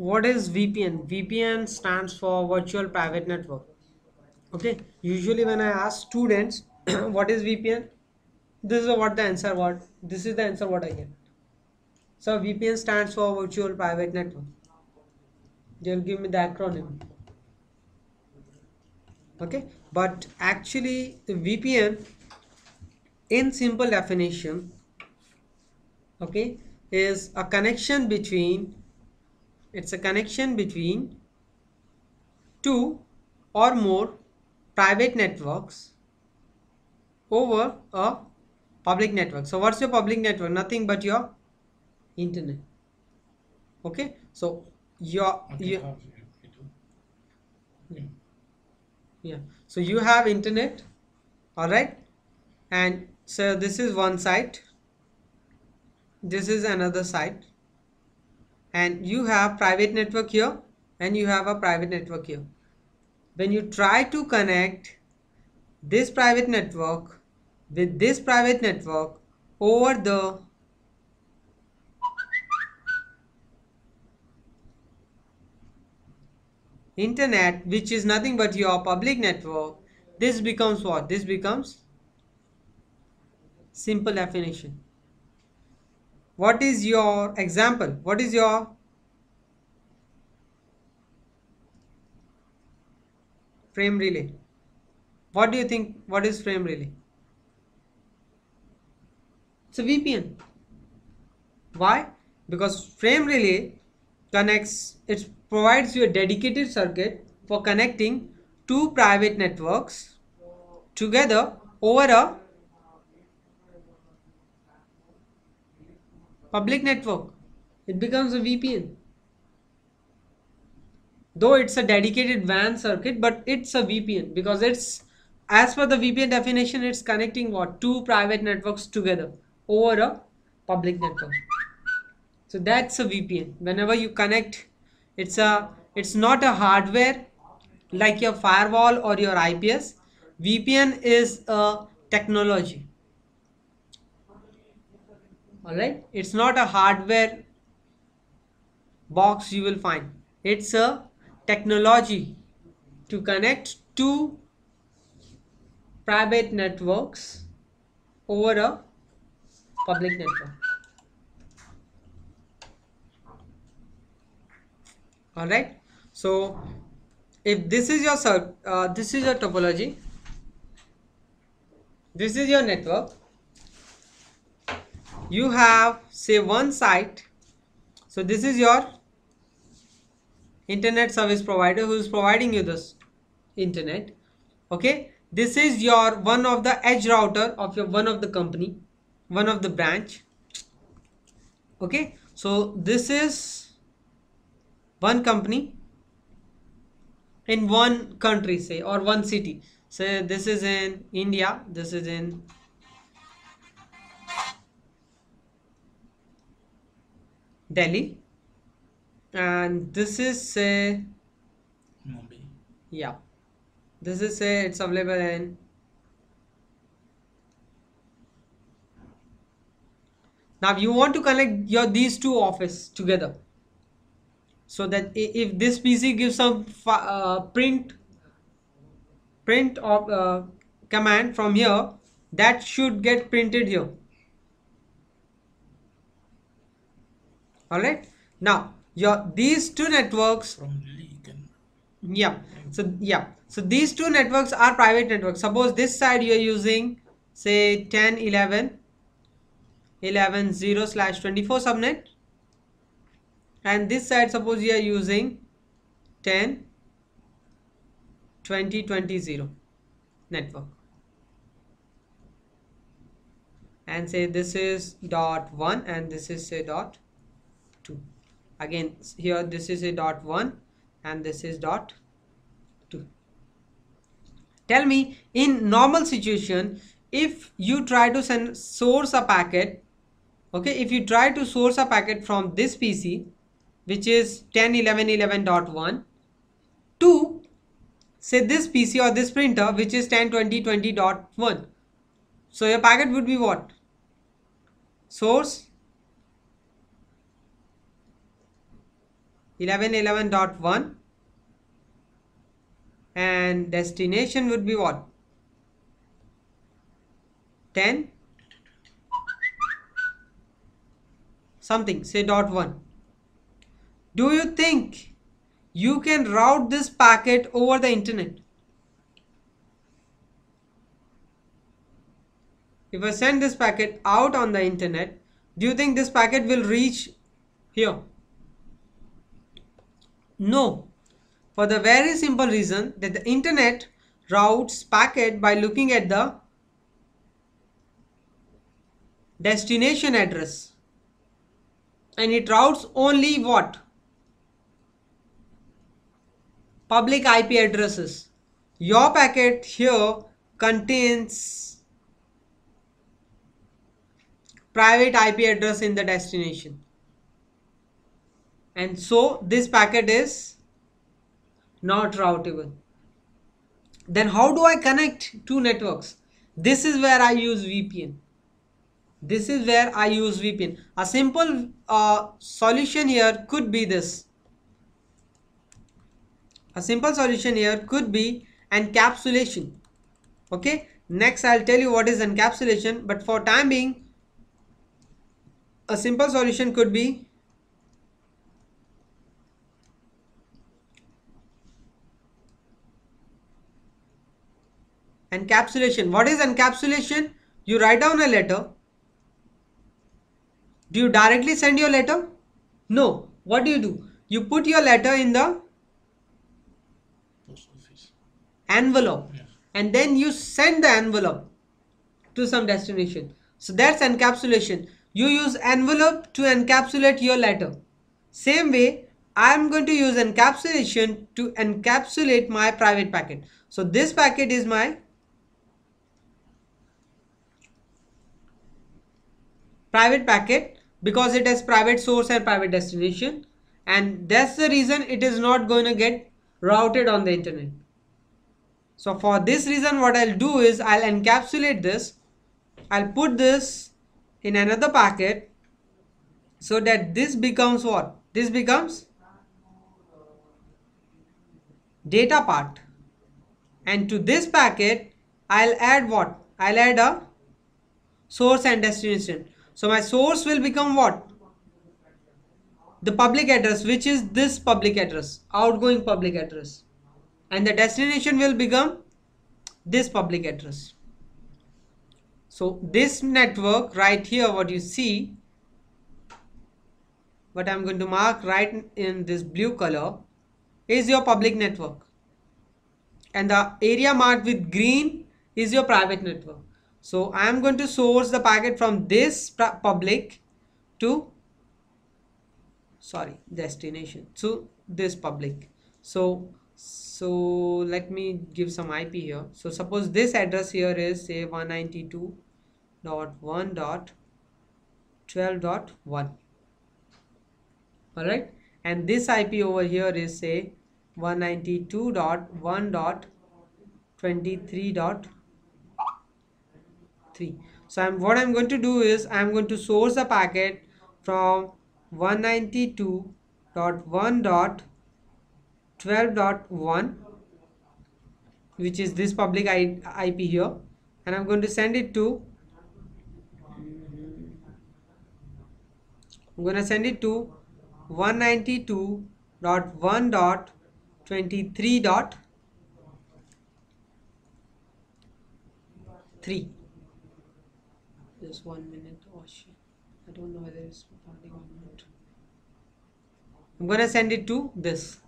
what is VPN? VPN stands for virtual private network. Okay, usually when I ask students what is VPN, this is what the answer, what this is the answer what I get. So VPN stands for virtual private network. They'll give me the acronym. Okay, but actually the VPN in simple definition, okay, is a connection between, it's a connection between two or more private networks over a public network. So what's your public network? Nothing but your internet. Okay, so your yeah, so you have internet, all right, and so this is one site, this is another site, and you have private network here and you have a private network here. When you try to connect this private network with this private network over the internet, which is nothing but your public network, this becomes what? This becomes simple definition. What is your example? What is your frame relay? What do you think? What is frame relay? It's a VPN. Why? Because frame relay connects, it provides you a dedicated circuit for connecting two private networks together over a public network. It becomes a VPN. Though it's a dedicated WAN circuit, but it's a VPN because it's, as per the VPN definition, it's connecting what? Two private networks together over a public network. So that's a VPN. Whenever you connect, it's not a hardware like your firewall or your IPS. VPN is a technology. All right, it's not a hardware box you will find. It's a technology to connect two private networks over a public network. All right, so if this is your this is your topology, this is your network, you have say one site, so this is your internet service provider who is providing you this internet. Okay, this is your one of the edge router of your one of the company, one of the branch. Okay, so this is one company in one country, say, or one city. Say this is in India, this is in Delhi, and this is say Mumbai. yeah, this is say it's available in, now you want to connect your these two office together, so that if this PC gives some print of command from here, that should get printed here. All right, now your these two networks, From Delhi, can yeah, so these two networks are private networks. Suppose this side you are using say 10 11 11 0/24 subnet, and this side suppose you are using 10 20 20 0 network, and say this is dot 1 and this is say dot 2. Again here this is a dot 1 and this is dot 2. Tell me, in normal situation, if you try to send source a packet, okay, if you try to source a packet from this PC which is 10 11 11.1 to say this PC or this printer which is 10 20 20.1, so your packet would be what? Source 11.11.1, and destination would be what? 10 something, say .1. Do you think you can route this packet over the internet? If I send this packet out on the internet, do you think this packet will reach here? No, for the very simple reason that the internet routes packet by looking at the destination address, and it routes only what? Public IP addresses. Your packet here contains private IP address in the destination, and so this packet is not routable. Then how do I connect two networks? This is where I use VPN. This is where I use VPN. A simple solution here could be this. A simple solution here could be encapsulation. Okay, next I'll tell you what is encapsulation, but for time being, a simple solution could be encapsulation. What is encapsulation? You write down a letter. Do you directly send your letter? No. What do? You put your letter in the Post office. envelope, Yes. and then you send the envelope to some destination. So that's encapsulation. You use envelope to encapsulate your letter. Same way, I am going to use encapsulation to encapsulate my private packet. So this packet is my private packet because it has private source and private destination, and that's the reason it is not going to get routed on the internet. So for this reason, what I'll do is I'll encapsulate this. I'll put this in another packet so that this becomes what? This becomes data part. And to this packet, I'll add what? I'll add a source and destination. So my source will become what? The public address, which is this public address, outgoing public address. And the destination will become this public address. So this network right here, what you see, what I'm going to mark right in this blue color is your public network, and the area marked with green is your private network. So I am going to source the packet from this public to destination to this public. So let me give some IP here. So suppose this address here is say 192.1.12.1. All right, and this IP over here is say 192.1.23.3. So what I'm going to do is I'm going to source the packet from 192.1.12.1, which is this public IP here, and I'm going to send it to I'm going to send it to 192.1.23.3. Just 1 minute. Oh shit, I don't know whether it's recording or not. I'm going to send it to this.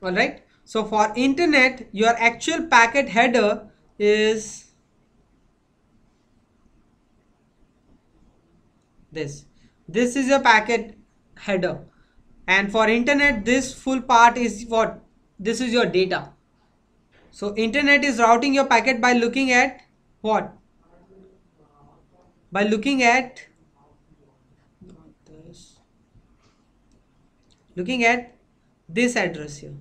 All right, so for internet, your actual packet header is this is your packet header, and for internet this full part is what? This is your data. So internet is routing your packet by looking at what? By looking at not this, looking at this address here.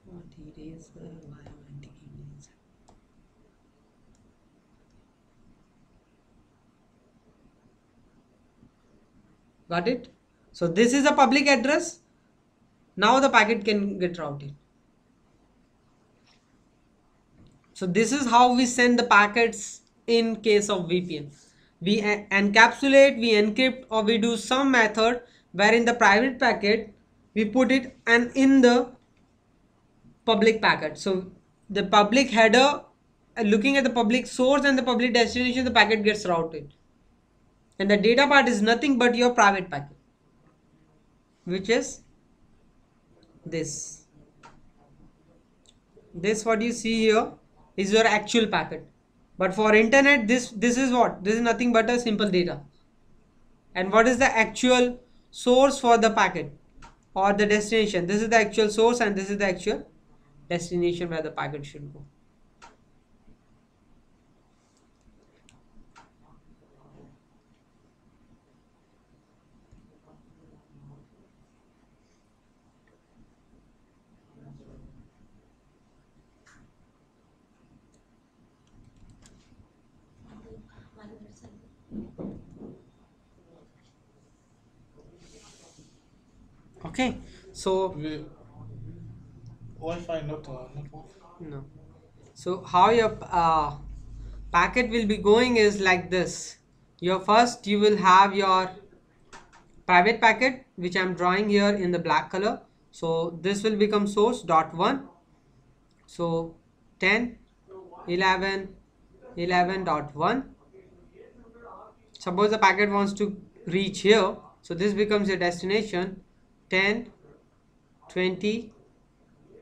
What is why am I taking this? Got it? So this is a public address. Now the packet can get routed. So this is how we send the packets in case of VPN. We encapsulate, we encrypt, or we do some method where in the private packet we put it and in the public packet. So the public header, looking at the public source and the public destination, the packet gets routed. And the data part is nothing but your private packet, which is this. This what you see here is your actual packet. But for internet, this is what? This is nothing but a simple data. And what is the actual source for the packet or the destination? This is the actual source and this is the actual destination where the packet should go. Okay, so Wi-Fi not network. no. So how your packet will be going is like this. Your first you will have your private packet which I'm drawing here in the black color. So this will become source dot one. So 10, 11, 11.1. Suppose the packet wants to reach here. So this becomes your destination 10, 20,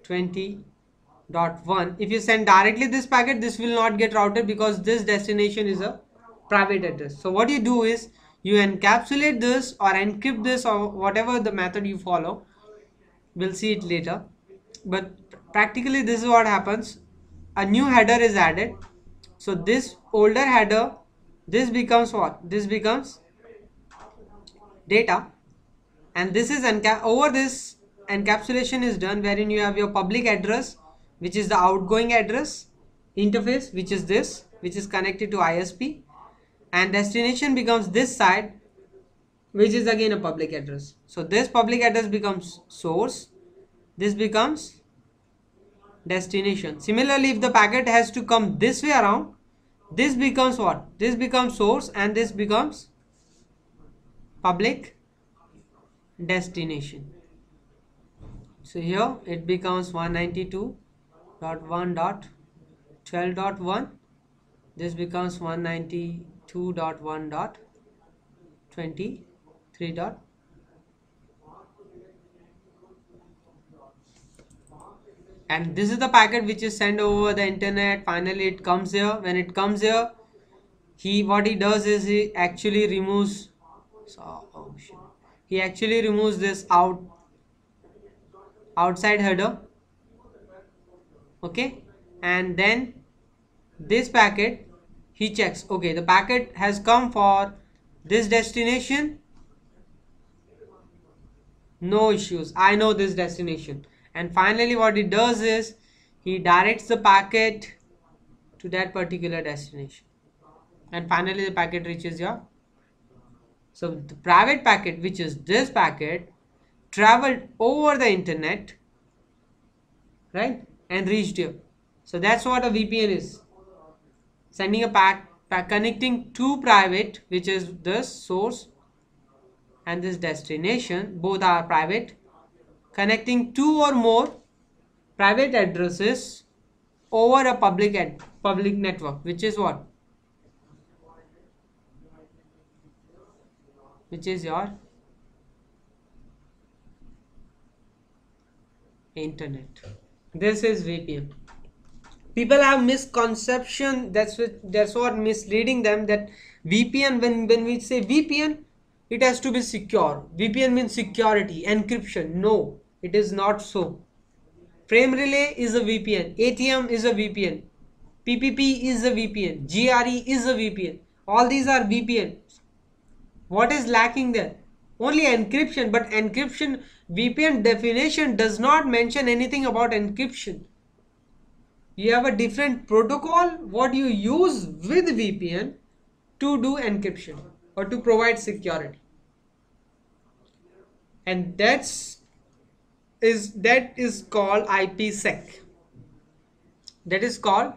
20.1. If you send directly this packet, this will not get routed because this destination is a private address. So what you do is you encapsulate this or encrypt this or whatever the method you follow. We'll see it later. But practically this is what happens. A new header is added. So this older header, this becomes what? This becomes data. And this is over this encapsulation is done wherein you have your public address, which is the outgoing address interface, which is this, which is connected to ISP, and destination becomes this side, which is again a public address. So this public address becomes source, this becomes destination. Similarly, if the packet has to come this way around, this becomes what? This becomes source and this becomes public destination. So here it becomes 192.1.12.1. This becomes 192.1.23. And this is the packet which is sent over the internet. Finally it comes here. When it comes here, what he does is he actually removes he actually removes this outside header, okay, and then this packet he checks, okay, the packet has come for this destination, no issues, I know this destination. And finally what he does is he directs the packet to that particular destination, and finally the packet reaches your. So the private packet, which is this packet, traveled over the internet, right, and reached here. So that's what a VPN is. Sending a pack connecting two private, which is this source and this destination, both are private, connecting two or more private addresses over a public network, which is what? Which is your internet. This is VPN. People have misconception, that's what misleading them, that VPN, when we say VPN, it has to be secure. VPN means security, encryption. No, it is not so. Frame relay is a VPN, ATM is a VPN, PPP is a VPN, GRE is a VPN. All these are VPN. What is lacking there? Only encryption, but encryption, VPN definition does not mention anything about encryption. You have a different protocol what you use with VPN to do encryption or to provide security. and that is called IPsec. That is called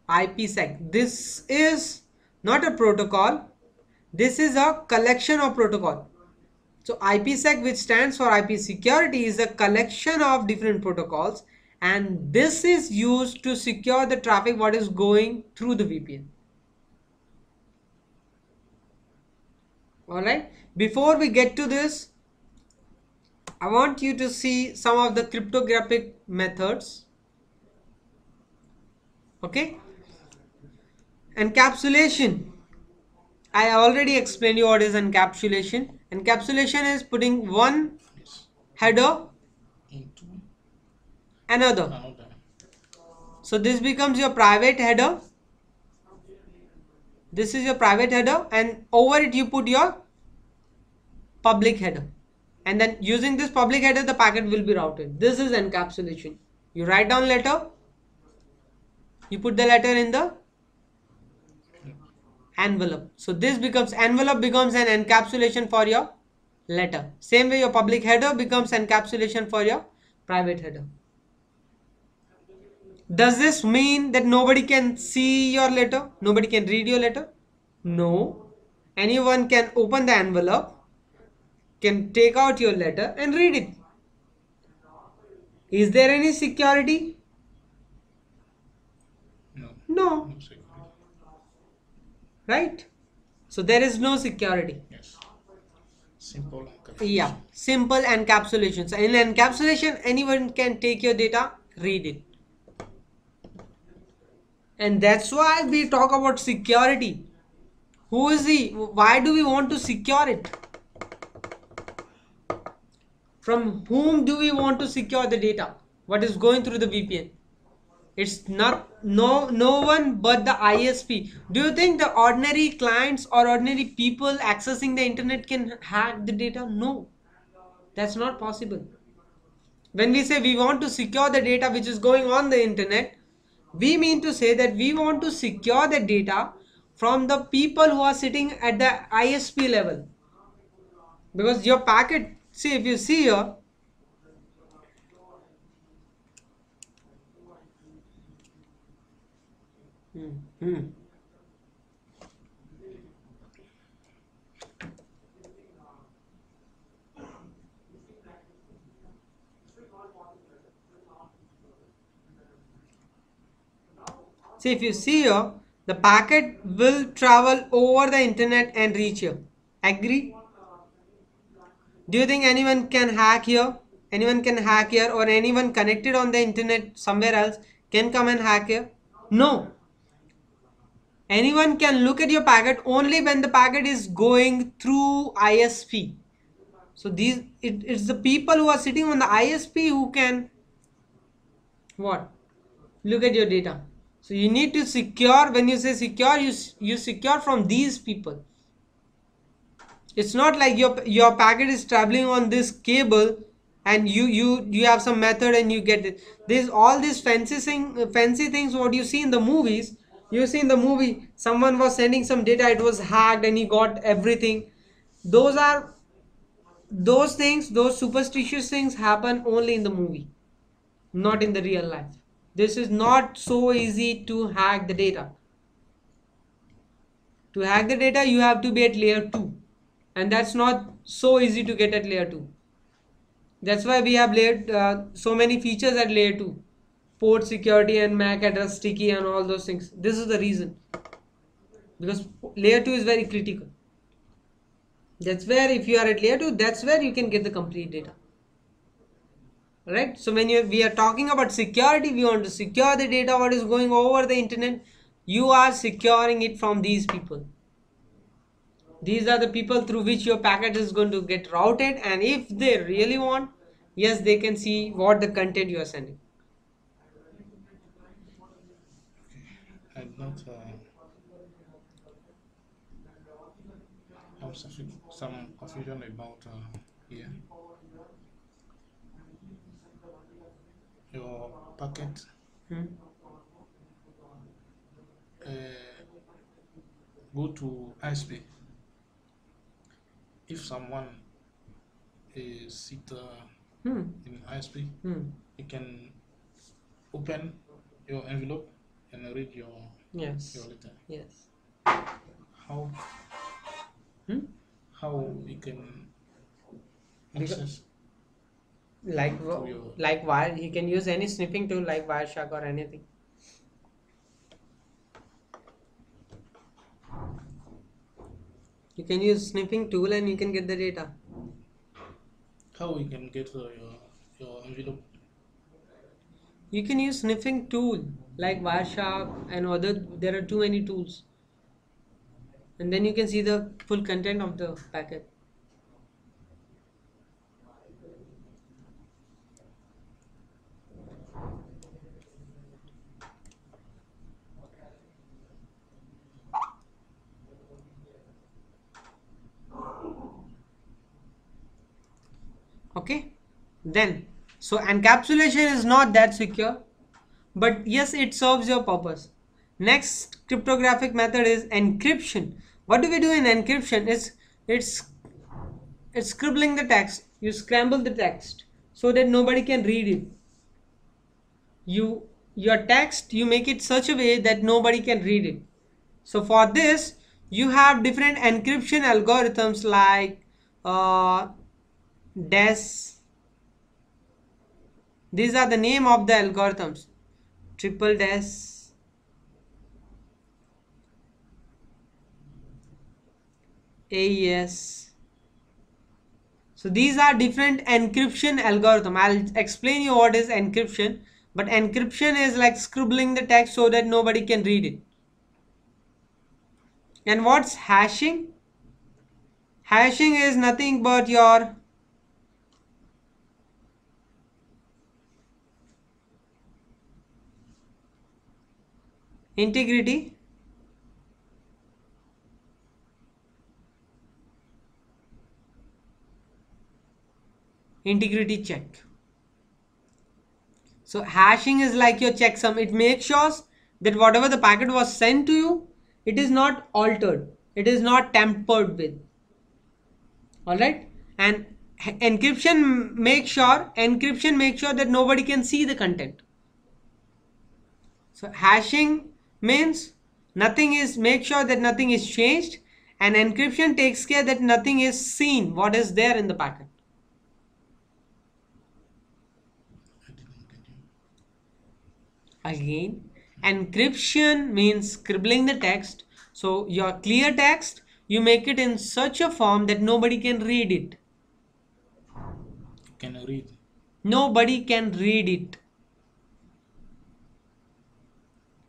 IPsec. This is not a protocol. This is a collection of protocol. So IPsec, which stands for IP security, is a collection of different protocols, and this is used to secure the traffic what is going through the VPN. All right. Before we get to this, I want you to see some of the cryptographic methods. Okay. Encapsulation. I already explained you what is encapsulation. Encapsulation is putting one Yes. header Into another. another. So this becomes your private header. This is your private header, and over it you put your public header. And then using this public header, the packet will be routed. This is encapsulation. You write down letter, you put the letter in the envelope. So this becomes envelope becomes an encapsulation for your letter. Same way your public header becomes encapsulation for your private header. Does this mean that nobody can see your letter? Nobody can read your letter? No. Anyone can open the envelope, can take out your letter and read it. Is there any security? No. No. No security. Right? So there is no security. Yes. Simple Yeah, encapsulation. simple encapsulation. So in encapsulation, anyone can take your data, read it. And that's why we talk about security. Who is he? Why do we want to secure it? From whom do we want to secure the data? What is going through the VPN? It's not no one but the ISP. Do you think the ordinary clients or ordinary people accessing the internet can hack the data? No, that's not possible. When we say we want to secure the data which is going on the internet, we mean to say that we want to secure the data from the people who are sitting at the ISP level. Because your packet, see, if you see here, hmm. See, if you see here, the packet will travel over the internet and reach here. Agree? Do you think anyone can hack here? Anyone can hack here, or anyone connected on the internet somewhere else can come and hack here? No. Anyone can look at your packet only when the packet is going through ISP. So it's the people who are sitting on the ISP who can what? Look at your data. So you need to secure. When you say secure, you secure from these people. It's not like your packet is traveling on this cable and you have some method and you get it. There's all these fancy things what you see in the movies. You see in the movie someone was sending some data, it was hacked and he got everything. Those are those things, those superstitious things happen only in the movie, not in the real life. This is not so easy to hack the data. To hack the data you have to be at layer 2, and that's not so easy to get at layer 2. That's why we have layered so many features at layer 2, port security and MAC address sticky and all those things. This is the reason, because layer 2 is very critical. That's where if you are at layer 2, that's where you can get the complete data. Right? So when we are talking about security, we want to secure the data what is going over the internet. You are securing it from these people. These are the people through which your packet is going to get routed, and if they really want, yes, they can see what the content you are sending. I'm not. Have some confusion about here. Your packet Hmm. go to ISP. If someone a seat Hmm. in ISP, Hmm. you can open your envelope and read your Yes. letter. Yes. How Hmm. how we can Because access like to your like wire, he can use any sniffing tool like Wireshark or anything. You can use sniffing tool and you can get the data. how we can get your envelope. You can use sniffing tool like Wireshark and other. There are too many tools, and then you can see the full content of the packet. Okay, then so encapsulation is not that secure, but yes, it serves your purpose. Next cryptographic method is encryption. What do we do in encryption? It's it's scribbling the text. You scramble the text so that nobody can read it. Your text, you make it such a way that nobody can read it. So for this, you have different encryption algorithms like uh, DES. These are the name of the algorithms: triple DES, AES. So these are different encryption algorithm. I'll explain you what is encryption. But encryption is like scribbling the text so that nobody can read it. And what's hashing? Hashing is nothing but your integrity integrity check. So hashing is like your checksum. It makes sure that whatever the packet was sent to you, it is not altered. It is not tampered with. Alright? And encryption makes sure that nobody can see the content. So hashing means nothing is make sure that nothing is changed, and encryption takes care that nothing is seen what is there in the packet. I didn't get you. Again, encryption means scribbling the text. So your clear text, you make it in such a form that nobody can read it. Can I read? Nobody can read it.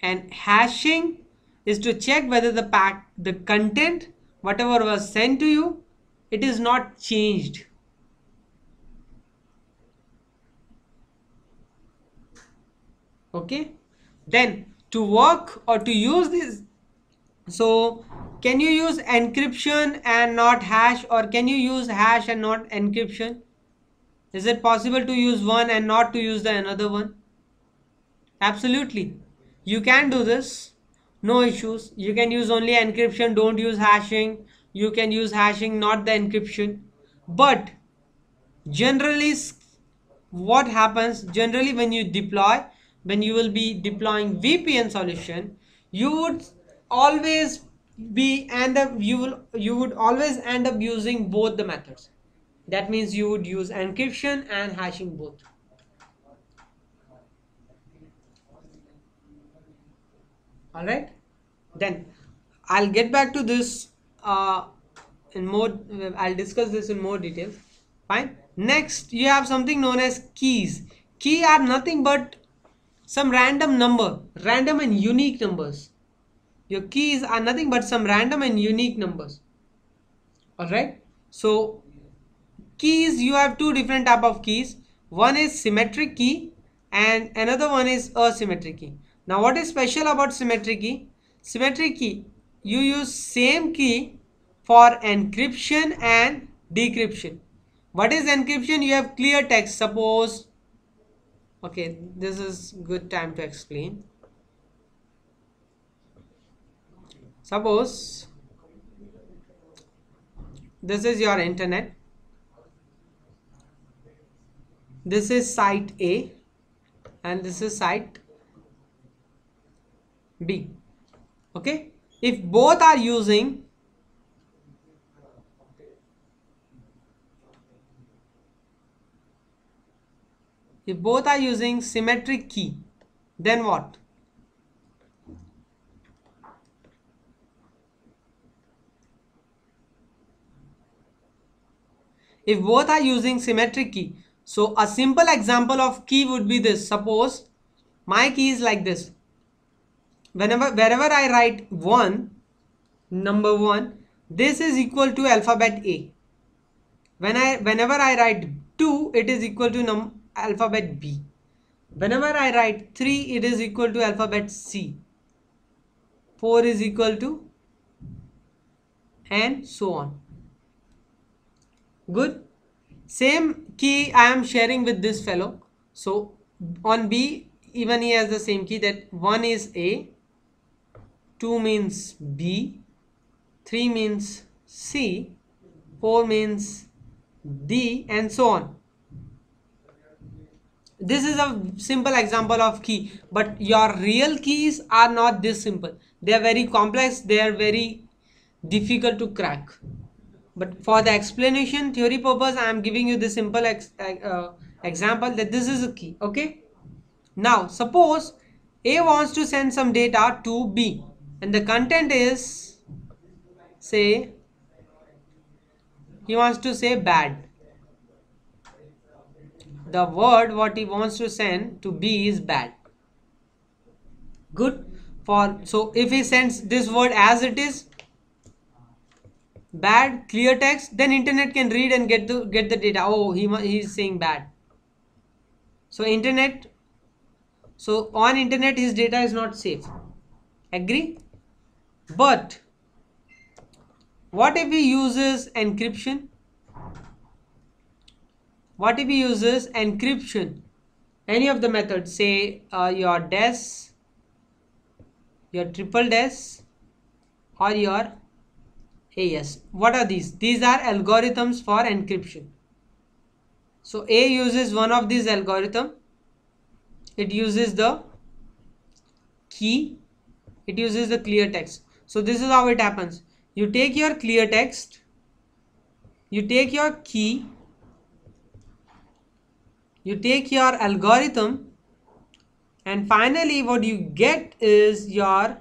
And hashing is to check whether the content, whatever was sent to you, it is not changed. Okay, then to work or to use this, so can you use encryption and not hash, or can you use hash and not encryption? Is it possible to use one and not to use the another one? Absolutely, you can do this, no issues. You can use only encryption, don't use hashing. You can use hashing, not the encryption. But generally, what happens generally when you deploy, when you will be deploying VPN solution, you would always be end up you would always end up using both the methods. That means you would use encryption and hashing both. All right, then I'll get back to this uh, in more. I'll discuss this in more details. Fine. Next, you have something known as keys. Key are nothing but some random number, random and unique numbers. Your keys are nothing but some random and unique numbers. All right. So keys, you have two different type of keys. One is symmetric key and another one is asymmetric key. Now what is special about symmetric key? Symmetric key, you use same key for encryption and decryption. What is encryption? You have clear text. Suppose, okay, this is good time to explain. Suppose, this is your internet. this is site A and this is site B. Okay, if both are using symmetric key, then what? If both are using symmetric key, so a simple example of key would be this. Suppose my key is like this. Wherever I write 1, number 1, this is equal to alphabet A. Whenever I write 2, it is equal to alphabet B. Whenever I write 3, it is equal to alphabet C. 4 is equal to, and so on. Good. Same key I am sharing with this fellow. So on B, even he has the same key, that 1 is A, 2 means B, 3 means C, 4 means D, and so on. This is a simple example of key, but your real keys are not this simple. They are very complex, they are very difficult to crack. But for the explanation theory purpose, I am giving you this simple example that this is a key. Okay. Now suppose A wants to send some data to B and the content is, say, he wants to say bad. The word what he wants to send to B is bad. Good. So if he sends this word as it is, bad, clear text, then internet can read and get the data. Oh, he is saying bad. So on internet his data is not safe. Agree? But what if he uses encryption? What if he uses encryption? Any of the methods, say your DES, your triple DES, or your AES. What are these? These are algorithms for encryption. So A uses one of these algorithm. It uses the key. It uses the clear text. So this is how it happens. You take your clear text, you take your key, you take your algorithm, and finally what you get is your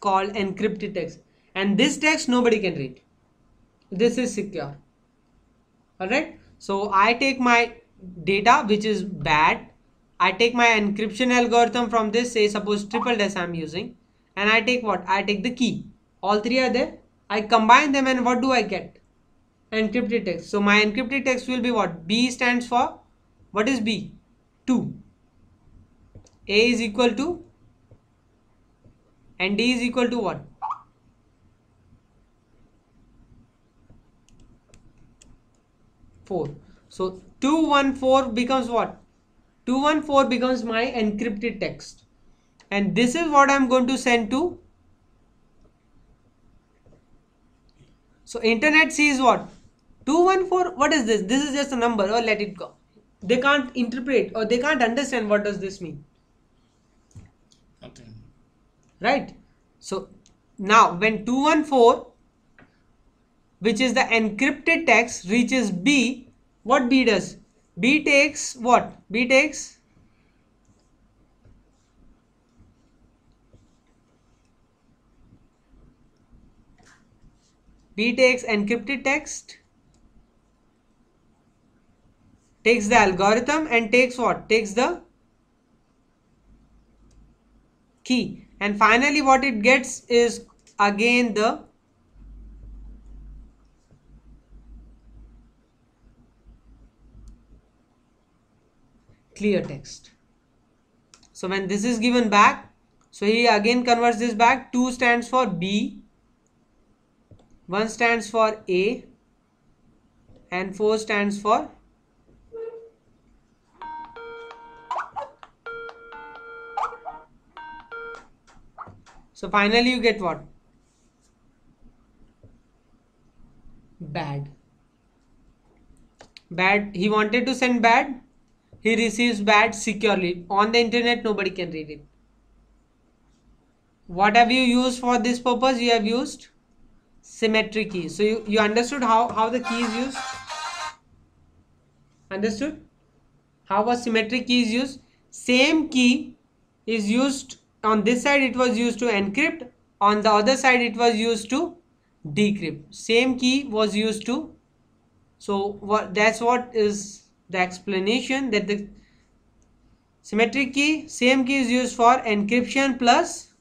called encrypted text, and this text nobody can read. This is secure. Alright, so I take my data which is bad, I take my encryption algorithm from this, say suppose triple DES I'm using, and I take what? I take the key. All three are there. I combine them and what do I get? Encrypted text. So my encrypted text will be what? B stands for, what is B? 2. A is equal to, and D is equal to what? 4. So 214 becomes what? 214 becomes my encrypted text, and this is what I'm going to send to. So internet sees what? 214. What is this? This is just a number, or let it go. They can't interpret or they can't understand what does this mean. Nothing. Right? So now when 214, which is the encrypted text, reaches B, what B does? B takes what? B takes encrypted text, takes the algorithm, and takes what? Takes the key, and finally what it gets is again the clear text. So when this is given back, so he again converts this back. 2 stands for B, 1 stands for A, and 4 stands for So finally you get what? Bad. Bad. He wanted to send bad. He receives bad securely. On the internet, nobody can read it. What have you used for this purpose? You have used symmetry key. So you understood how the key is used? Understood? How a symmetric key is used? Same key is used on this side, it was used to encrypt. On the other side, it was used to decrypt. Same key was used to. So that's what is the explanation, that the symmetric key, same key is used for encryption plus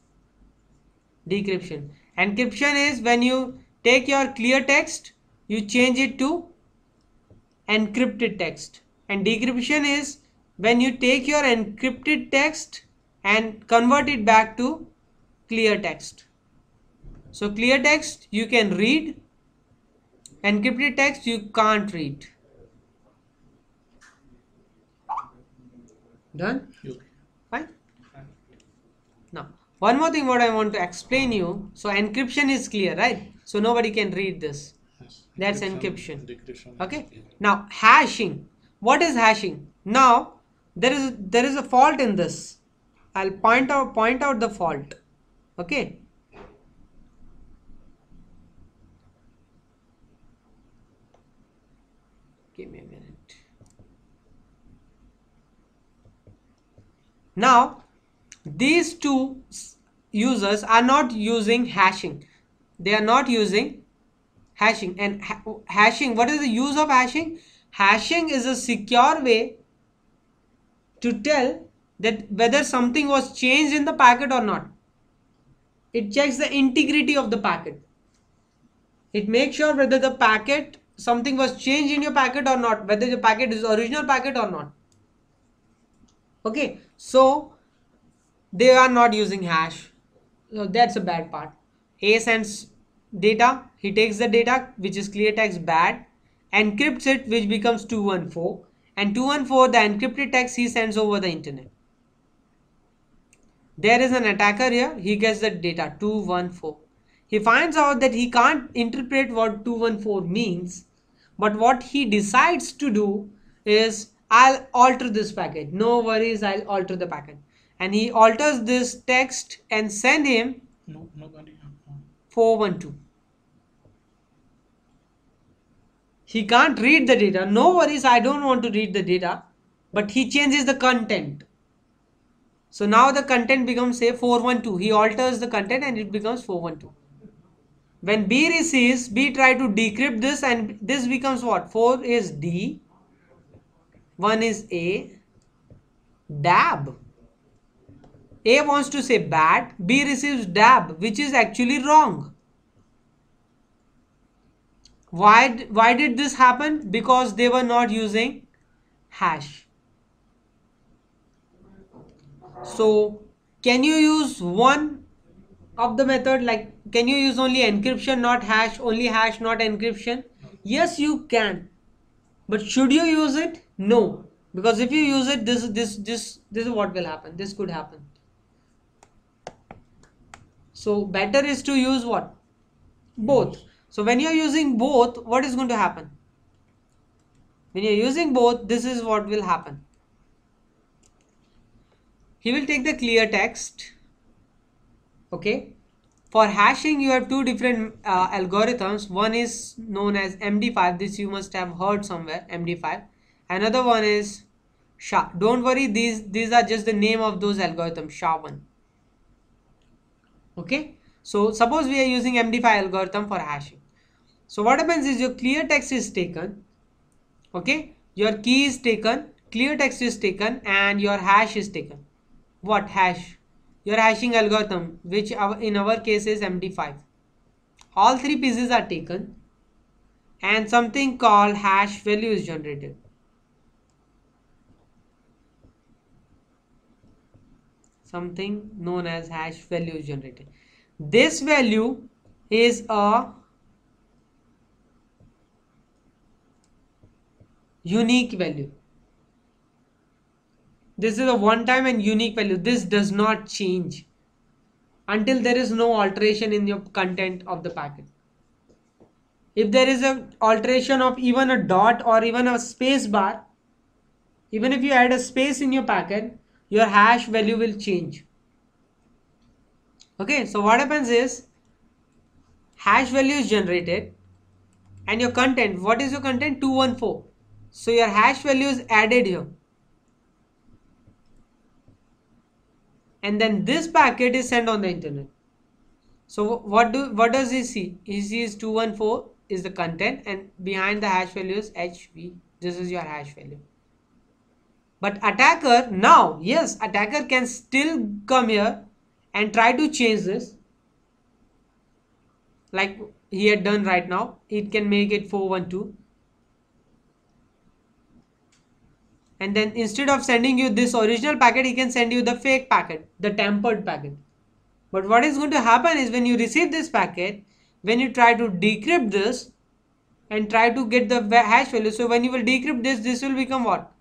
decryption. Encryption is when you take your clear text, you change it to encrypted text, and decryption is when you take your encrypted text and convert it back to clear text. So clear text you can read, encrypted text you can't read. Done? Okay. Fine. Now one more thing what I want to explain you. So encryption is clear, right? So nobody can read this. Yes. That's encryption. Decryption. Okay. Now hashing. What is hashing? Now there is a fault in this. I'll point out the fault. Okay. Give me a minute. Now these two users are not using hashing. They are not using hashing. And hashing, what is the use of hashing? Hashing is a secure way to tell that whether something was changed in the packet or not. It checks the integrity of the packet. It makes sure whether the packet, something was changed in your packet or not, whether the packet is original packet or not. Okay, so they are not using hash. So that's a bad part. A sends data, he takes the data which is clear text bad, encrypts it, which becomes 214, and 214 the encrypted text he sends over the internet. There is an attacker here, he gets the data 214. He finds out that he can't interpret what 214 means, but what he decides to do is, I'll alter this packet. No worries, I'll alter the packet. And he alters this text and send him No, nobody. 412. He can't read the data. No worries, I don't want to read the data, but he changes the content. So now the content becomes, say, 412. He alters the content and it becomes 412. When B receives, B try to decrypt this and this becomes what? 4 is D, 1 is A, dab. A wants to say bad, B receives dab, which is actually wrong. Why did this happen? Because they were not using hash. So can you use one of the method, like can you use only encryption not hash, only hash not encryption? Yes, you can. But should you use it? No. Because if you use it, this is what will happen. This could happen. So better is to use what? Both. So when you are using both, what is going to happen? When you are using both, this is what will happen. He will take the clear text. Okay. For hashing, you have two different algorithms. One is known as MD5. This you must have heard somewhere, MD5. Another one is SHA. Don't worry, these are just the name of those algorithms, SHA1. Okay. So suppose we are using MD5 algorithm for hashing. So what happens is your clear text is taken. Okay. Your key is taken, clear text is taken, and your hash is taken. What hash? Your hashing algorithm, which in our case is MD5. All three pieces are taken and something called hash value is generated. Something known as hash value is generated. This value is a unique value. This is a one time and unique value. This does not change. until there is no alteration in your content of the packet. If there is a alteration of even a dot or even a space bar, even if you add a space in your packet, your hash value will change. Okay, so what happens is hash value is generated and your content, what is your content? 214. So your hash value is added here. And then this packet is sent on the internet. So what does he see? He sees 214 is the content and behind the hash value is HV. This is your hash value. But attacker now, yes, attacker can still come here and try to change this like he had done right now. It can make it 412. And then instead of sending you this original packet, he can send you the fake packet, the tampered packet. But what is going to happen is when you receive this packet, when you try to decrypt this and try to get the hash value, so when you will decrypt this, this will become what?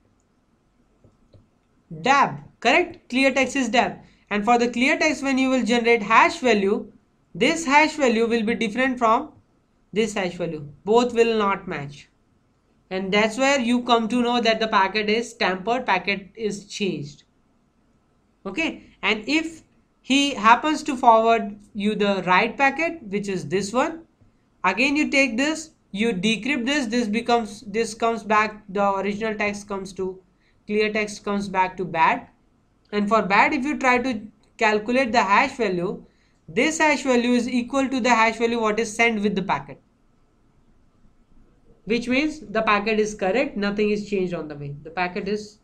DAB, correct? Clear text is DAB. And for the clear text, when you will generate hash value, this hash value will be different from this hash value. Both will not match. And that's where you come to know that the packet is tampered, packet is changed. Okay, and if he happens to forward you the right packet, which is this one, again you take this, you decrypt this, this comes back, the original text comes to clear text, comes back to bad. And for bad, if you try to calculate the hash value, this hash value is equal to the hash value what is sent with the packet, which means the packet is correct, nothing is changed on the way, the packet is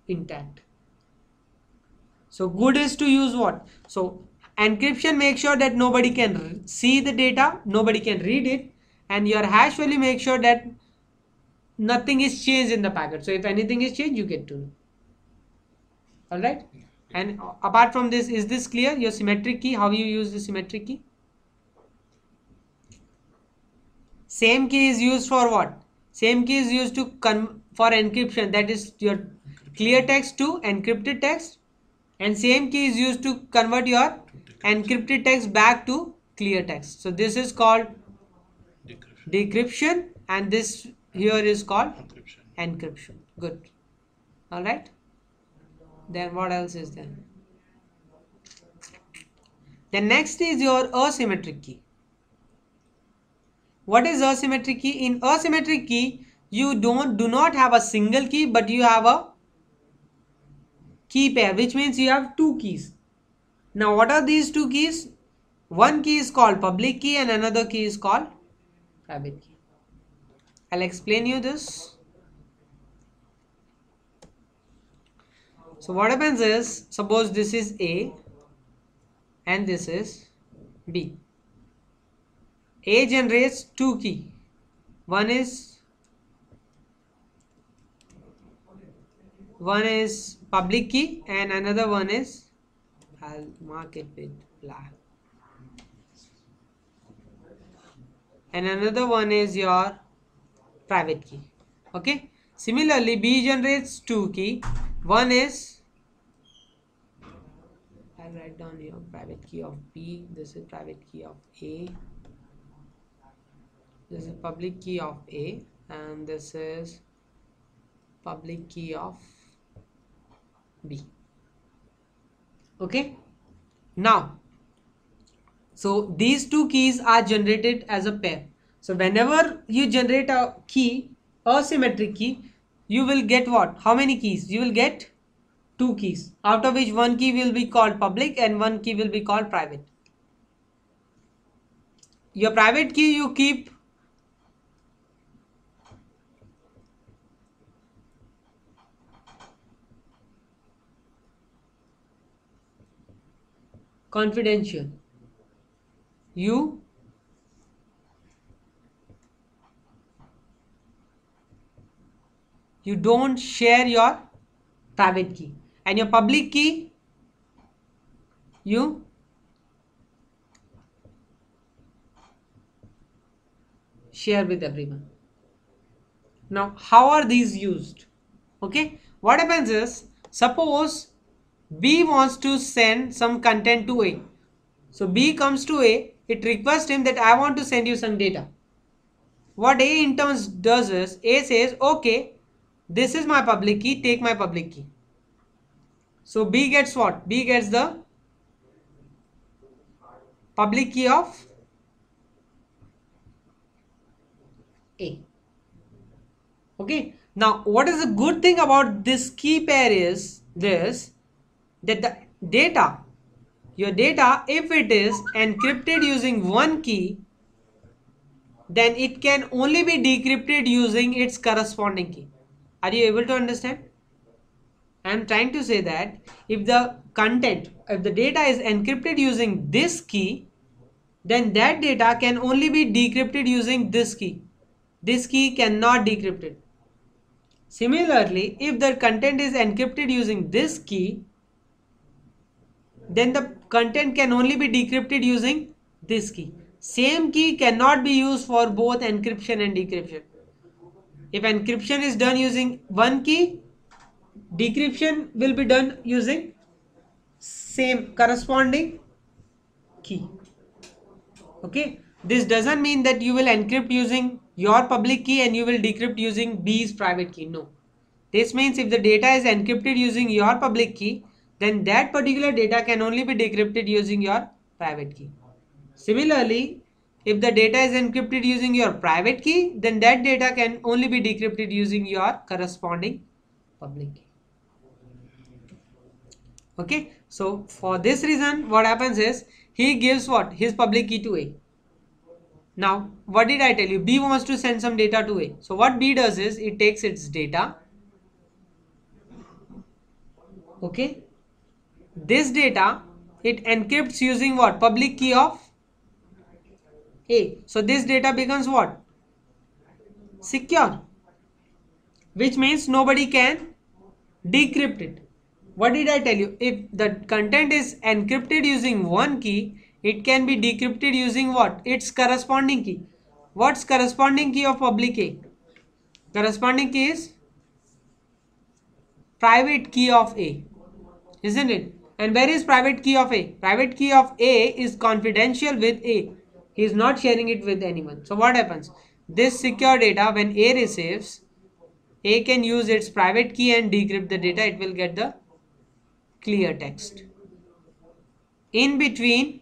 intact. So good is to use what? So encryption makes sure that nobody can see the data, nobody can read it, and your hash value makes sure that nothing is changed in the packet. So if anything is changed, you get to know. Alright? And apart from this, is this clear? Your symmetric key, how you use the symmetric key? Same key is used for what? Same key is used to for encryption, that is your clear text to encrypted text, and same key is used to convert your encrypted text back to clear text. So this is called decryption and this here is called encryption. Good. All right. Then what else is there? The next is your asymmetric key. What is asymmetric key? In asymmetric key, you do not have a single key, but you have a key pair, which means you have two keys. Now what are these two keys? One key is called public key and another key is called private key. I'll explain you this. So what happens is, suppose this is A and this is B. A generates two keys. One is public key and another one is, I'll mark it with black, and another one is your private key. Okay, similarly B generates two keys. One is, I'll write down here, private key of B, this is private key of A, this is public key of A, and this is public key of B. Okay, now so these two keys are generated as a pair. So whenever you generate a key, asymmetric key, you will get what? How many keys? You will get two keys, out of which one key will be called public and one key will be called private. Your private key you keep confidential. You don't share your private key, and your public key you share with everyone. Now how are these used? Okay, what happens is, suppose B wants to send some content to A. So B comes to A, it requests him that I want to send you some data. What A in turn does is, A says, okay, this is my public key, take my public key. So B gets what? B gets the public key of A. Okay. Now, what is the good thing about this key pair is this, that the data, your data, if it is encrypted using one key, then it can only be decrypted using its corresponding key. Are you able to understand? I am trying to say that if the content, if the data is encrypted using this key, then that data can only be decrypted using this key. This key cannot decrypt it. Similarly, if the content is encrypted using this key, then the content can only be decrypted using this key. Same key cannot be used for both encryption and decryption. If encryption is done using one key, decryption will be done using same corresponding key. Okay, this doesn't mean that you will encrypt using your public key and you will decrypt using B's private key. No, this means if the data is encrypted using your public key, then that particular data can only be decrypted using your private key. Similarly, if the data is encrypted using your private key, then that data can only be decrypted using your corresponding public key. Okay, so for this reason, what happens is he gives what? His public key to A. Now, what did I tell you? B wants to send some data to A. So what B does is it takes its data. Okay, this data it encrypts using what? Public key of A. So this data becomes what? Secure, which means nobody can decrypt it. What did I tell you? If the content is encrypted using one key, it can be decrypted using what? Its corresponding key. What's corresponding key of public key? Corresponding key is private key of A, isn't it? And where is private key of A? Private key of A is confidential with A. He is not sharing it with anyone. So what happens? This secure data, when A receives, A can use its private key and decrypt the data. It will get the clear text. In between,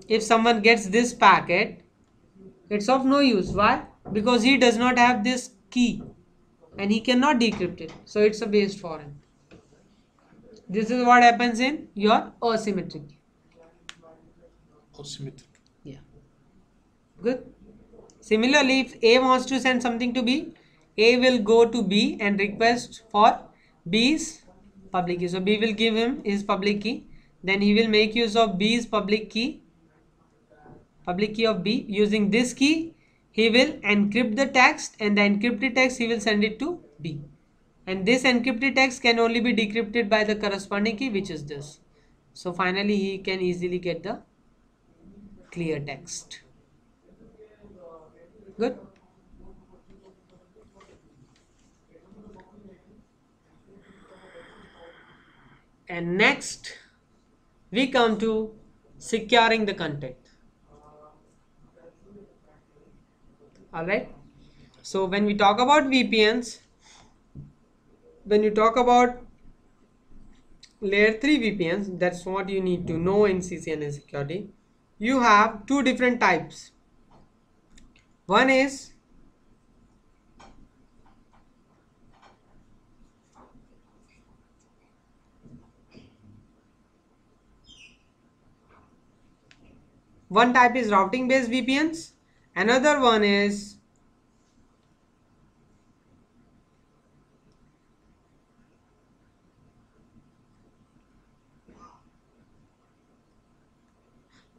if someone gets this packet, it's of no use. Why? Because he does not have this key and he cannot decrypt it. So it's a waste for him. This is what happens in your asymmetric. Asymmetric. Yeah. Good. Similarly, if A wants to send something to B, A will go to B and request for B's public key. So B will give him his public key. Then he will make use of B's public key of B. Using this key, he will encrypt the text, and the encrypted text he will send it to B. And this encrypted text can only be decrypted by the corresponding key, which is this. So finally he can easily get the clear text. Good. And next we come to securing the content. Alright. So when we talk about VPNs, when you talk about layer 3 VPNs, that's what you need to know in CCNA security. You have two different types. One is routing based VPNs. Another one is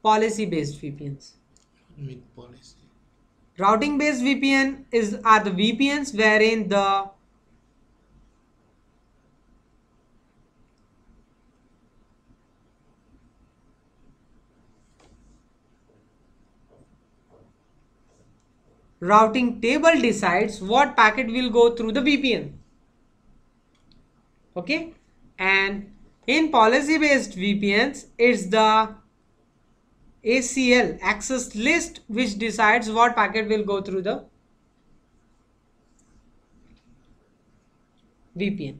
policy based VPNs. With policy. Routing based VPN are the VPNs wherein the routing table decides what packet will go through the VPN. Okay, and in policy based VPNs, it's the ACL, access list, which decides what packet will go through the VPN.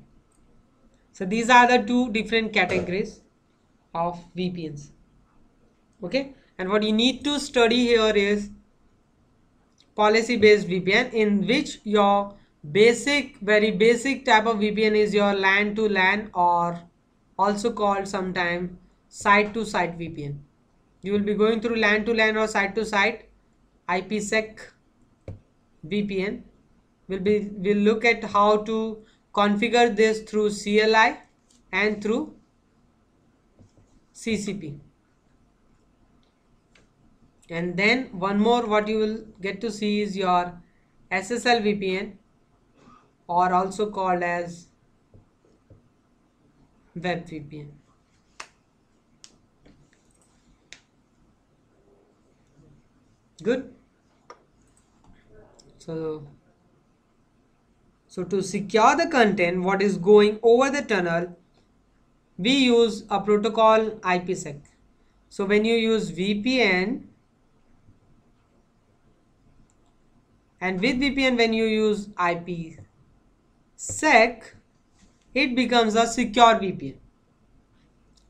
So these are the two different categories of VPNs. Okay, and what you need to study here is policy based VPN, in which your very basic type of VPN is your LAN to LAN, or also called sometime site to site VPN. You will be going through LAN to LAN or site to site. IPsec VPN will look at how to configure this through CLI and through CCP. And then one more what you will get to see is your SSL VPN, or also called as web VPN. Good. So to secure the content what is going over the tunnel, we use a protocol IPsec. So when you use VPN, and with VPN when you use IPsec, it becomes a secure VPN.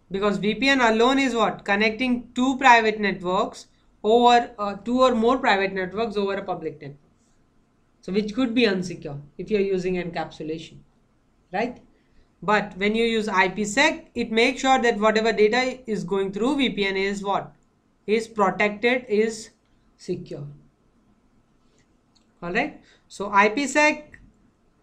Because VPN alone is what? Connecting two private networks over two or more private networks over a public network. So which could be unsecure if you're using encapsulation, right? But when you use IPsec, it makes sure that whatever data is going through VPN is what? Is protected, is secure. Alright. So IPsec,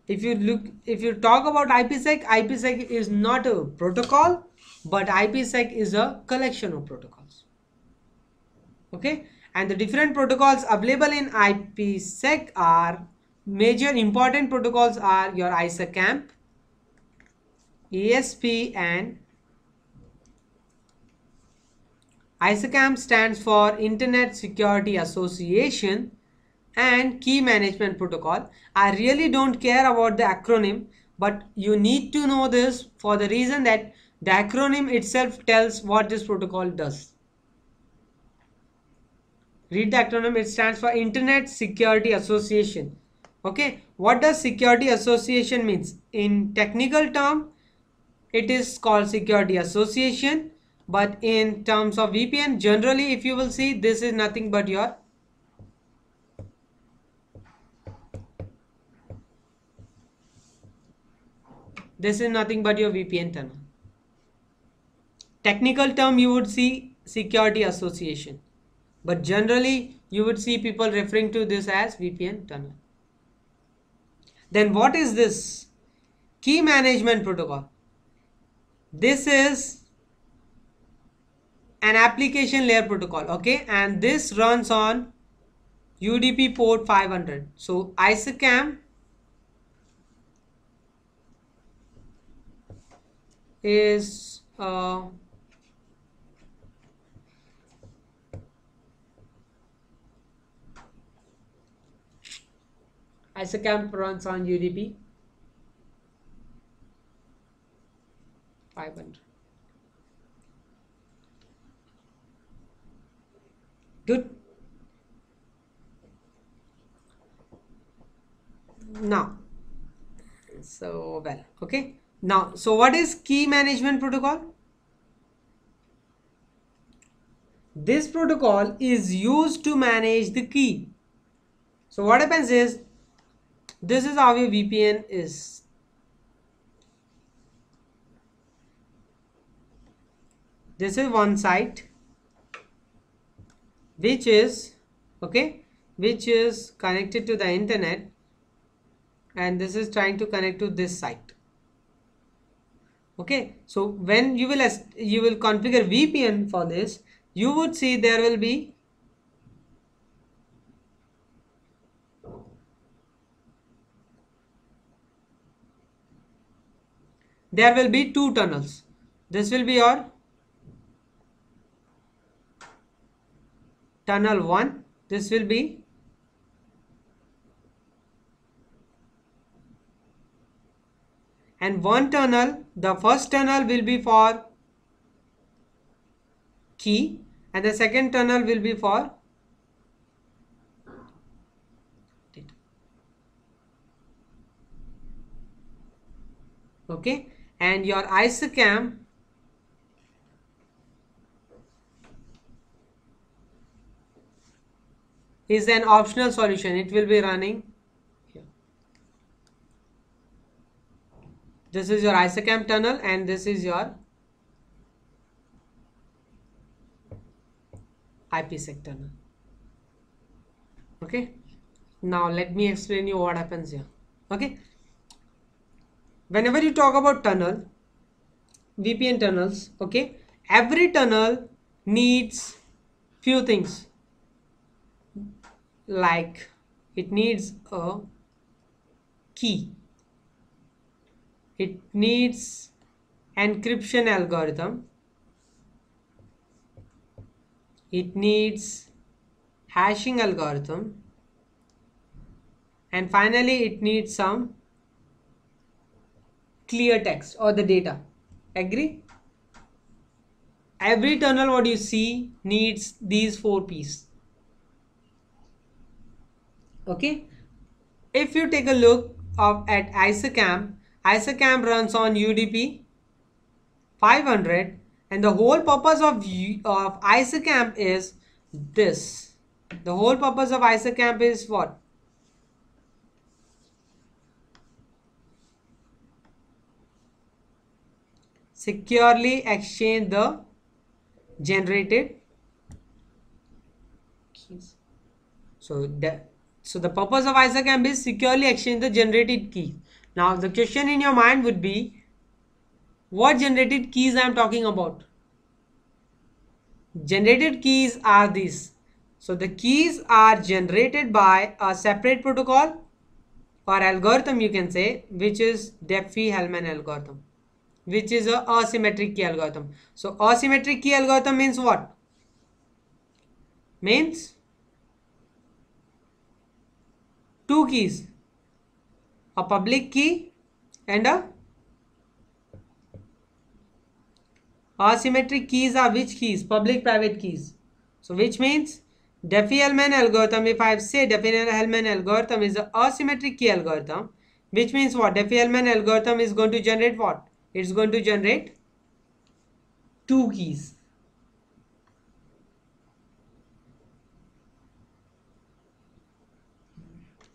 if you talk about IPsec, IPsec is not a protocol, but IPsec is a collection of protocols. Okay. And the different protocols available in IPsec are, major important protocols are your ISACAMP, ESP, and ISACAMP stands for Internet Security Association, and Key Management Protocol. I really don't care about the acronym, but you need to know this for the reason that the acronym itself tells what this protocol does. Read the acronym. It stands for Internet Security Association. Okay, what does Security Association means? In technical term, it is called Security Association, but in terms of VPN, generally if you will see, this is nothing but your VPN tunnel. Technical term you would see Security Association, but generally you would see people referring to this as VPN tunnel. Then what is this? Key Management Protocol. This is an application layer protocol, okay, and this runs on UDP port 500. So ISACAMP is ISACAMP runs on UDP 500. Good. Now, okay. Now, so what is Key Management Protocol? This protocol is used to manage the key. So what happens is, this is how your VPN is. This is one site which is connected to the internet, and this is trying to connect to this site. Okay, so when you will configure VPN for this, you would see there will be two tunnels. This will be your tunnel 1. This will be and one tunnel, the first tunnel will be for key, and the second tunnel will be for data. Okay, and your ISOCAM is an optional solution. It will be running here. This is your ISOCAM tunnel and this is your IPsec tunnel. Okay, now let me explain you what happens here. Okay, whenever you talk about tunnel, VPN tunnels, okay, every tunnel needs few things, like it needs a key, it needs encryption algorithm, it needs hashing algorithm, and finally it needs some clear text or the data. Agree? Every tunnel what you see needs these 4 P's. Okay, if you take a look at ISOCAM runs on UDP 500, and the whole purpose of ISOCAM is this. The whole purpose of ISOCAM is what? Securely exchange the generated keys. So the purpose of ISOCAM is securely exchange the generated key. Now the question in your mind would be, what generated keys I am talking about? Generated keys are these. So the keys are generated by a separate protocol or algorithm, you can say, which is Diffie-Hellman algorithm, which is a asymmetric key algorithm. So asymmetric key algorithm means what? Means 2 keys, a public key and a asymmetric keys are which keys? Public private keys. So which means Diffie-Hellman algorithm, if I say Diffie-Hellman algorithm is a asymmetric key algorithm, which means what? Diffie-Hellman algorithm is going to generate what? It's going to generate 2 keys.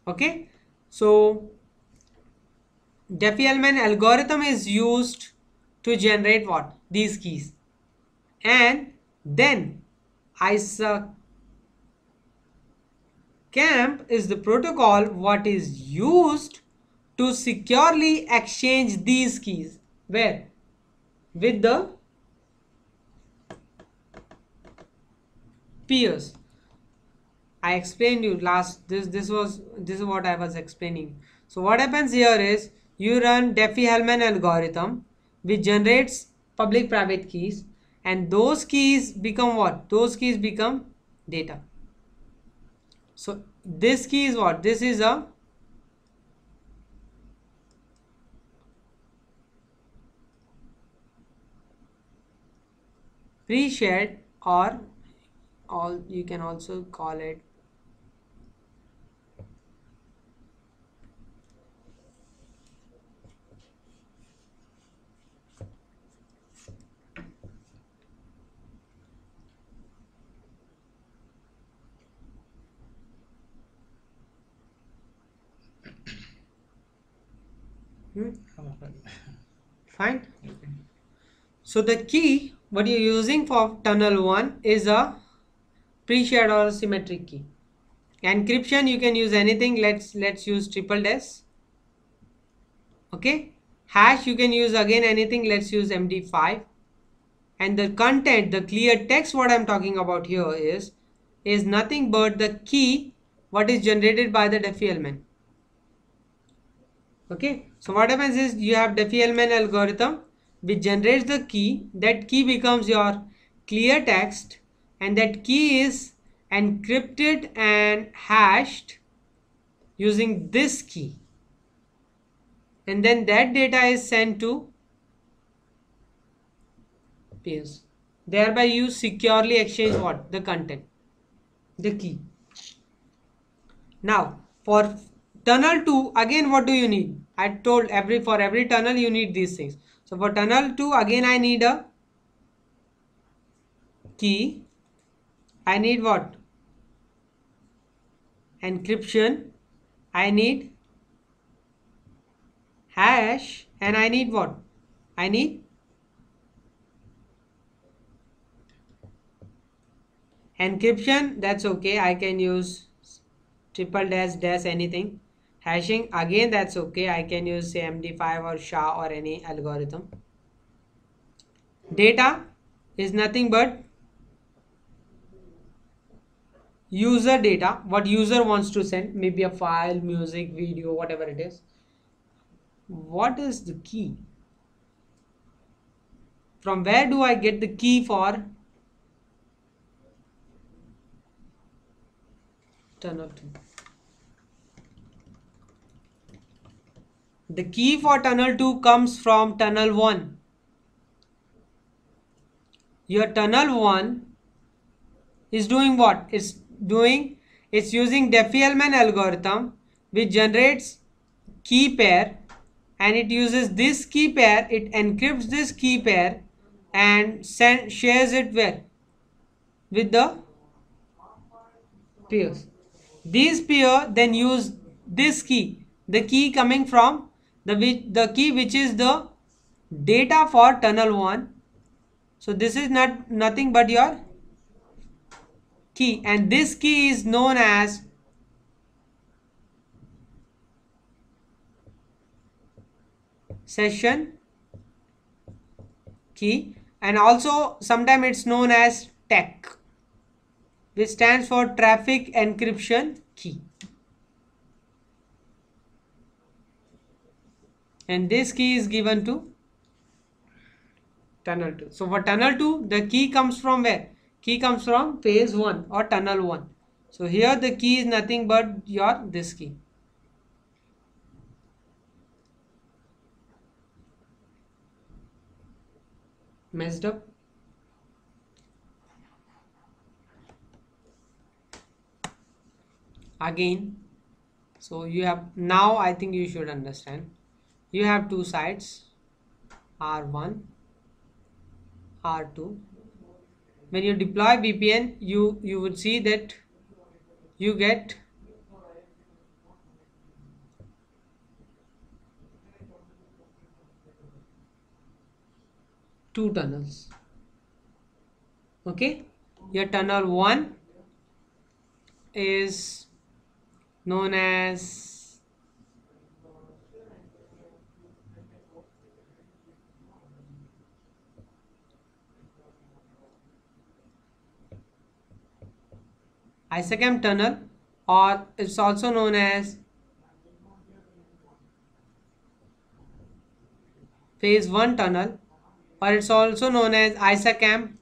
Okay, so Diffie-Hellman algorithm is used to generate what? These keys. And then ISOCAM is the protocol what is used to securely exchange these keys. Where? With the peers. I explained you last, this is what I was explaining. So what happens here is, you run Diffie-Hellman algorithm which generates public private keys, and those keys become what? Those keys become data. So this key is what? This is a pre-shared, or all you can also call it fine. Okay. So the key what you're using for tunnel 1 is a pre-shared or symmetric key. Encryption you can use anything. Let's use triple S. Okay, hash you can use again anything. Let's use MD5. And the content, the clear text what I'm talking about here is nothing but the key what is generated by the Diffie-Hellman. Okay, so what happens is, you have Diffie-Hellman algorithm which generates the key. That key becomes your clear text, and that key is encrypted and hashed using this key, and then that data is sent to peers. thereby you securely exchange what? The content, the key. Now for tunnel 2, again what do you need? I told for every tunnel you need these things. So for tunnel 2, again I need a key. I need what? Encryption. I need hash, and I need what? I need encryption. That's okay. I can use triple dash dash anything. Hashing, again that's okay. I can use say MD5 or SHA or any algorithm. Data is nothing but user data, what user wants to send, maybe a file, music, video, whatever it is. What is the key? From where do I get the key for tunnel 2? The key for tunnel 2 comes from tunnel 1. Your tunnel 1 is doing what? It's using Diffie-Hellman algorithm, which generates key pair, and it uses this key pair, it encrypts this key pair and shares it where? With the peers. These peer then use this key, the key coming from the key which is the data for tunnel 1. So this is nothing but your key, and this key is known as session key, and also sometimes it's known as TEC, which stands for traffic encryption key. And this key is given to tunnel 2. So for tunnel 2, the key comes from where? Key comes from phase 1 or tunnel 1. So here the key is nothing but your this key. Messed up? Again, so you have, now I think you should understand, you have two sides, R1, R2. When you deploy VPN, you would see that you get two tunnels. Okay, your tunnel 1 is known as ISACAM tunnel, or it's also known as phase 1 tunnel, or it's also known as ISACAM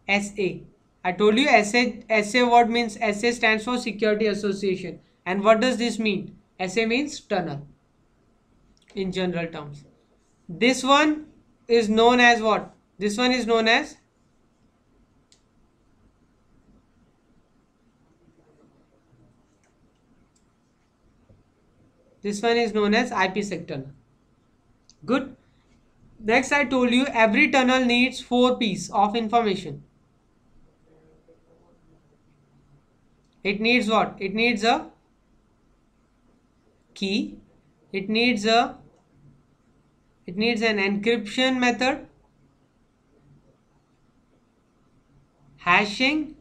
SA. I told you SA what means? SA stands for Security Association. And what does this mean? SA means tunnel in general terms. This one is known as what? This one is known as IPsec tunnel. Good. Next, I told you every tunnel needs 4 pieces of information. It needs what? It needs a key. It needs an encryption method, hashing,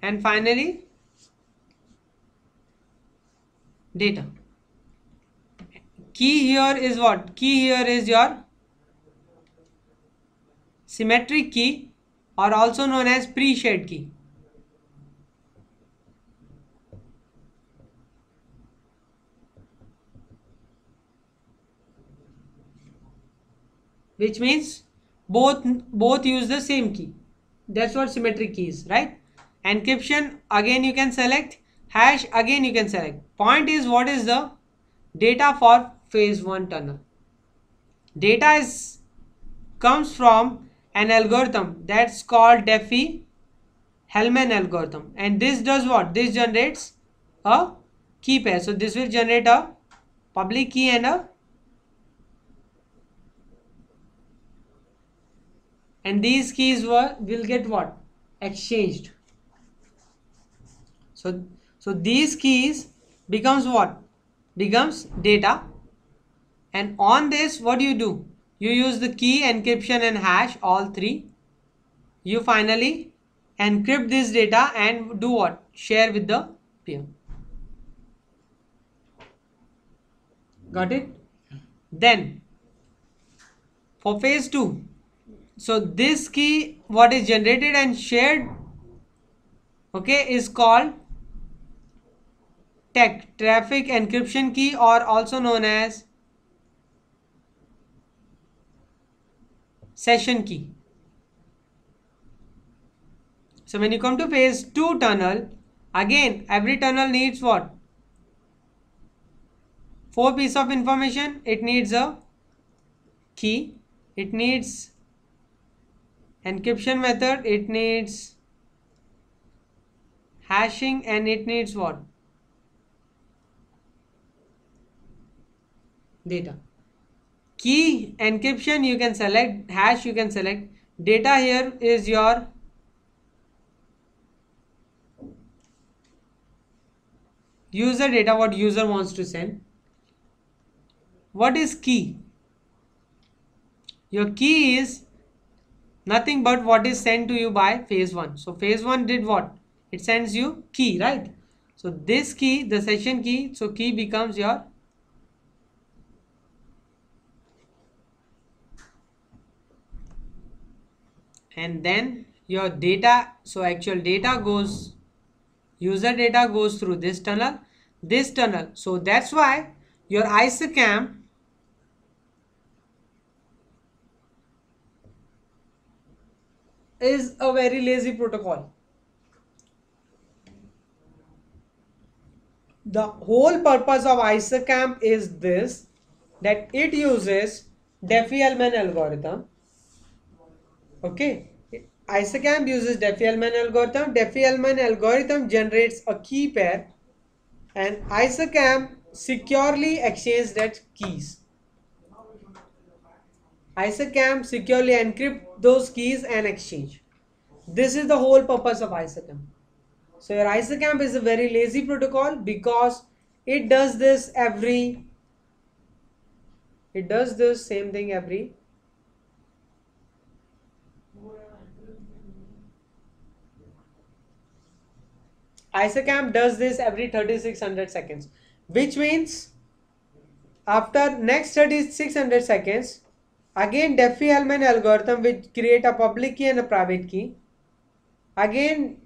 and finally data. Key here is what? Key here is your symmetric key, or also known as pre-shared key. Which means both use the same key. That's what symmetric key is, right? Encryption, again you can select. Hash, again you can select. Point is, what is the data for phase 1 tunnel? Data comes from an algorithm that's called Diffie-Hellman algorithm, and this does what? This generates a key pair. So this will generate a public key and these keys will get what? Exchanged. So these keys becomes what? Becomes data, and on this what do? You use the key, encryption and hash, all three. You finally encrypt this data and do what? Share with the peer. Got it? Then for phase 2, so this key what is generated and shared, okay, is called traffic encryption key, or also known as session key. So when you come to phase 2 tunnel, again every tunnel needs what? 4 pieces of information. It needs a key, it needs encryption method, it needs hashing, and it needs what? Data. Key, encryption you can select, hash you can select, data here is your user data, what user wants to send. What is key? Your key is nothing but what is sent to you by phase 1. So phase 1 did what? It sends you key, right? So this key, the session key, so key becomes your and then your data, so actual data goes, user data goes through this tunnel. So that's why your ISACAM is a very lazy protocol. The whole purpose of ISACAM is this, that it uses Diffie-Hellman algorithm. Okay, ISACAM uses Diffie-Hellman algorithm. Diffie-Hellman algorithm generates a key pair, and ISACAM securely exchanges that keys. ISACAM securely encrypt those keys and exchange. This is the whole purpose of ISACAM. So your ISACAM is a very lazy protocol because it does this same thing every ISACAM does this every 3600 seconds, which means after next 3600 seconds, again Diffie-Hellman algorithm will create a public key and a private key. Again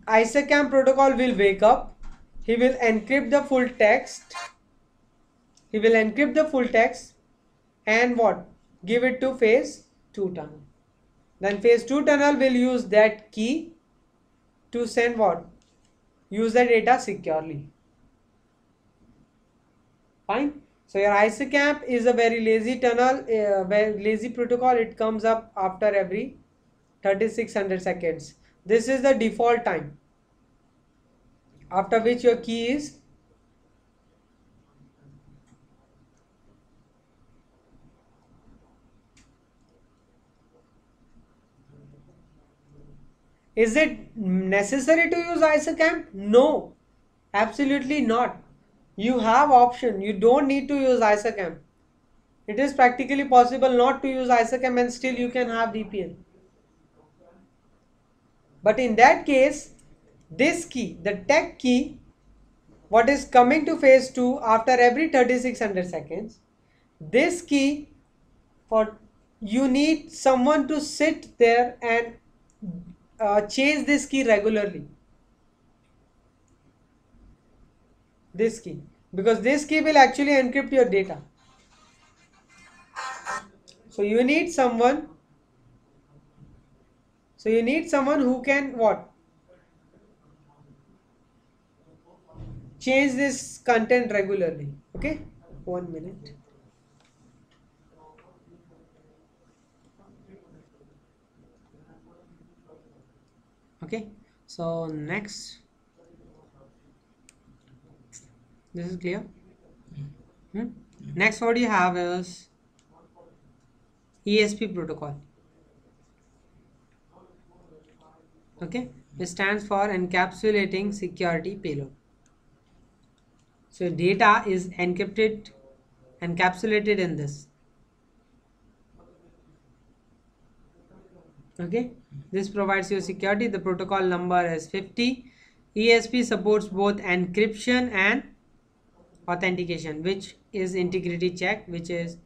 ISACAM protocol will wake up. He will encrypt the full text. And what? Give it to phase 2 tunnel. Then phase 2 tunnel will use that key to send what? User data securely. Fine. So your ISACAM is a very lazy very lazy protocol. It comes up after every 3600 seconds. This is the default time after which your key is Is it necessary to use ISACAM? No, absolutely not. You have option. You don't need to use ISACAM. It is practically possible not to use ISACAM and still you can have VPN. But in that case, this key, the tech key, what is coming to phase 2 after every 3600 seconds, this key, for you need someone to sit there and change this key regularly. This key, because this key will actually encrypt your data. So you need someone who can what? Change this content regularly. Okay, 1 minute. Okay, so next, this is clear. Hmm? Next, what you have is ESP protocol. Okay, it stands for encapsulating security payload. So data is encapsulated in this. Okay, this provides you security. The protocol number is 50. ESP supports both encryption and authentication, which is integrity check, which is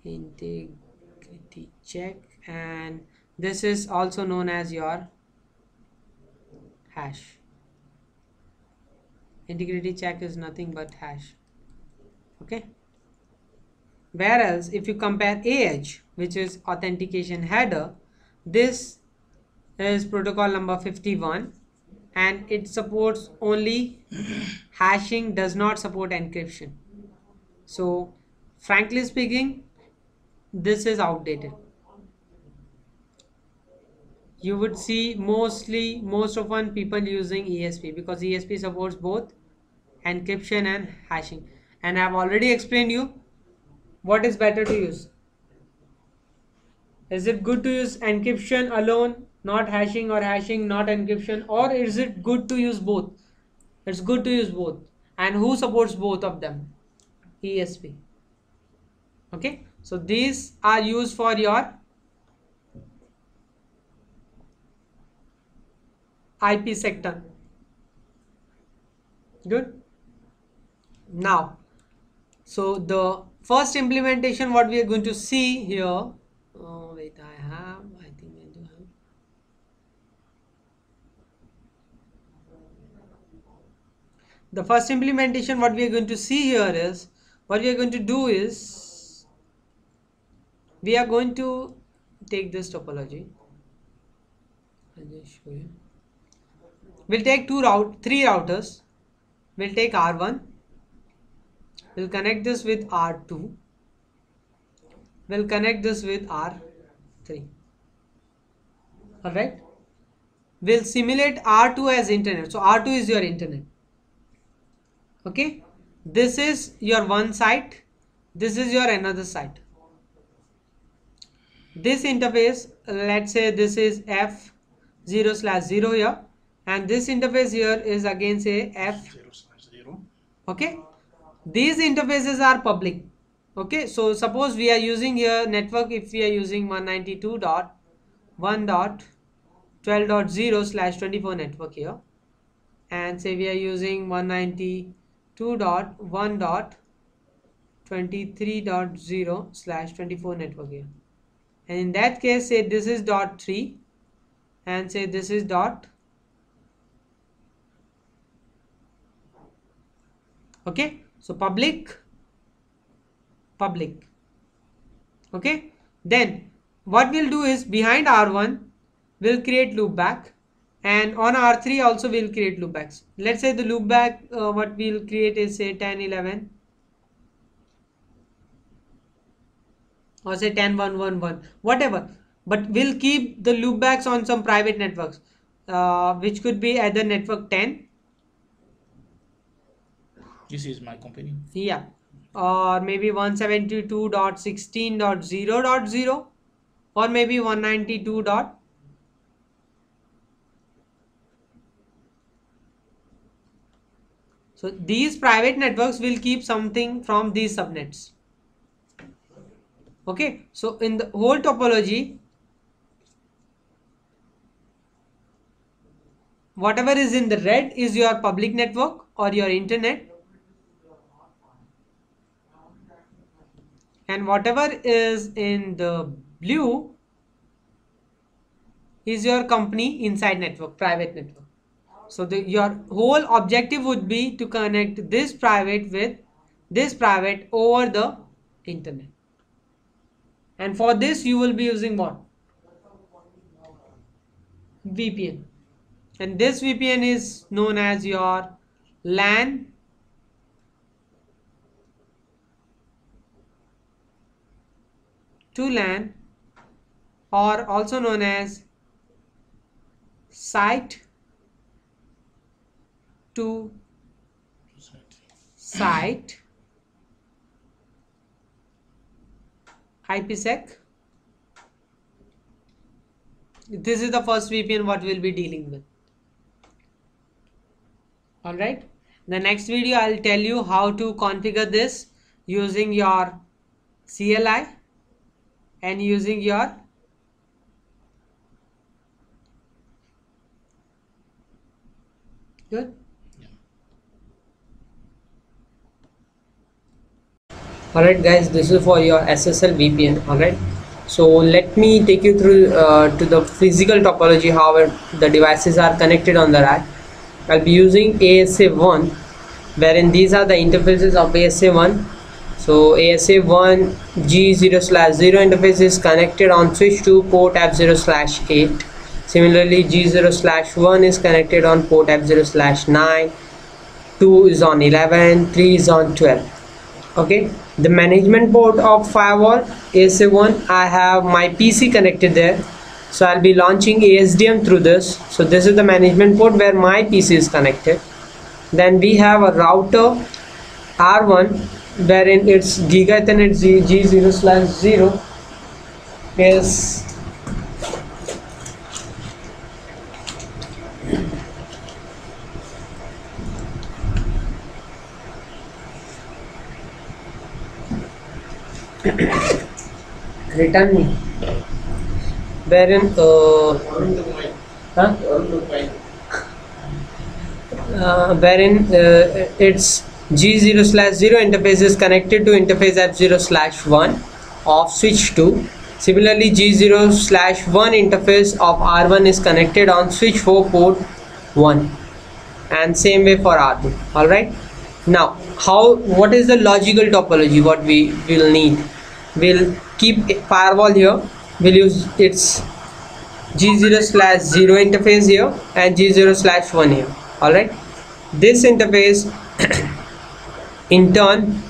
integrity check, and this is also known as your hash. Integrity check is nothing but hash. Okay, whereas if you compare AH, which is authentication header, this is protocol number 51, and it supports only hashing, does not support encryption. So frankly speaking, this is outdated. You would see most often people using ESP, because ESP supports both encryption and hashing, and I've already explained you what is better to use. Is it good to use encryption alone, not hashing, or hashing not encryption, or is it good to use both? It's good to use both. And who supports both of them? ESP. Okay, so these are used for your IP sector. Good. Now, so the first implementation what we are going to see here, oh wait, I think I do have. The first implementation what we are going to see here is, what we are going to do is, we are going to take this topology. I'll just show you. We'll take three routers. We'll take R1. We'll connect this with R2. We'll connect this with R3. Alright. We'll simulate R2 as internet. So R2 is your internet. Okay. This is your one site. This is your another site. This interface, let's say this is F0/0 here, and this interface here is again say F0/0. Okay, these interfaces are public. Okay, so suppose we are using here network, if we are using 192.1.12.0/24 network here, and say we are using 192.1.23.0/24 network here, and in that case say this is dot 3 and say this is dot. Okay, so public. Okay, then what we'll do is, behind R1 we'll create loopback, and on R3 also we'll create loopbacks. Let's say the loopback what we'll create is say 10, 11, or say 10, 1, 1, 1, whatever, but we'll keep the loopbacks on some private networks, which could be either network 10. This is my company. Yeah, or maybe 172.16.0.0, or maybe 192 dot. So these private networks will keep something from these subnets. Okay, so in the whole topology, whatever is in the red is your public network or your internet, and whatever is in the blue is your company inside network, private network. So your whole objective would be to connect this private with this private over the internet, and for this you will be using what? VPN, and this VPN is known as your LAN to LAN, or also known as site to site IPsec. This is the first VPN what we'll be dealing with. Alright, the next video I'll tell you how to configure this using your CLI and using your good. Alright guys, this is for your SSL VPN. Alright, so let me take you through to the physical topology, how the devices are connected on the rack. I'll be using ASA1, wherein these are the interfaces of ASA1. So ASA1 G0/0 interface is connected on switch to port F0/8. Similarly, G0/1 is connected on port F0/9. 2 is on 11, 3 is on 12. Okay, the management port of firewall ASA1, I have my PC connected there, so I'll be launching ASDM through this. So this is the management port where my PC is connected. Then we have a router R1, wherein its Giga Ethernet G0/0 is return me, wherein its G0/0 interface is connected to interface F0/1 of switch 2. Similarly, G0/1 interface of R1 is connected on switch 4 port 1, and same way for R2. Alright, now what is the logical topology what we will need? We'll keep a firewall here, we'll use its G0/0 interface here and G0/1 here. Alright, this interface in turn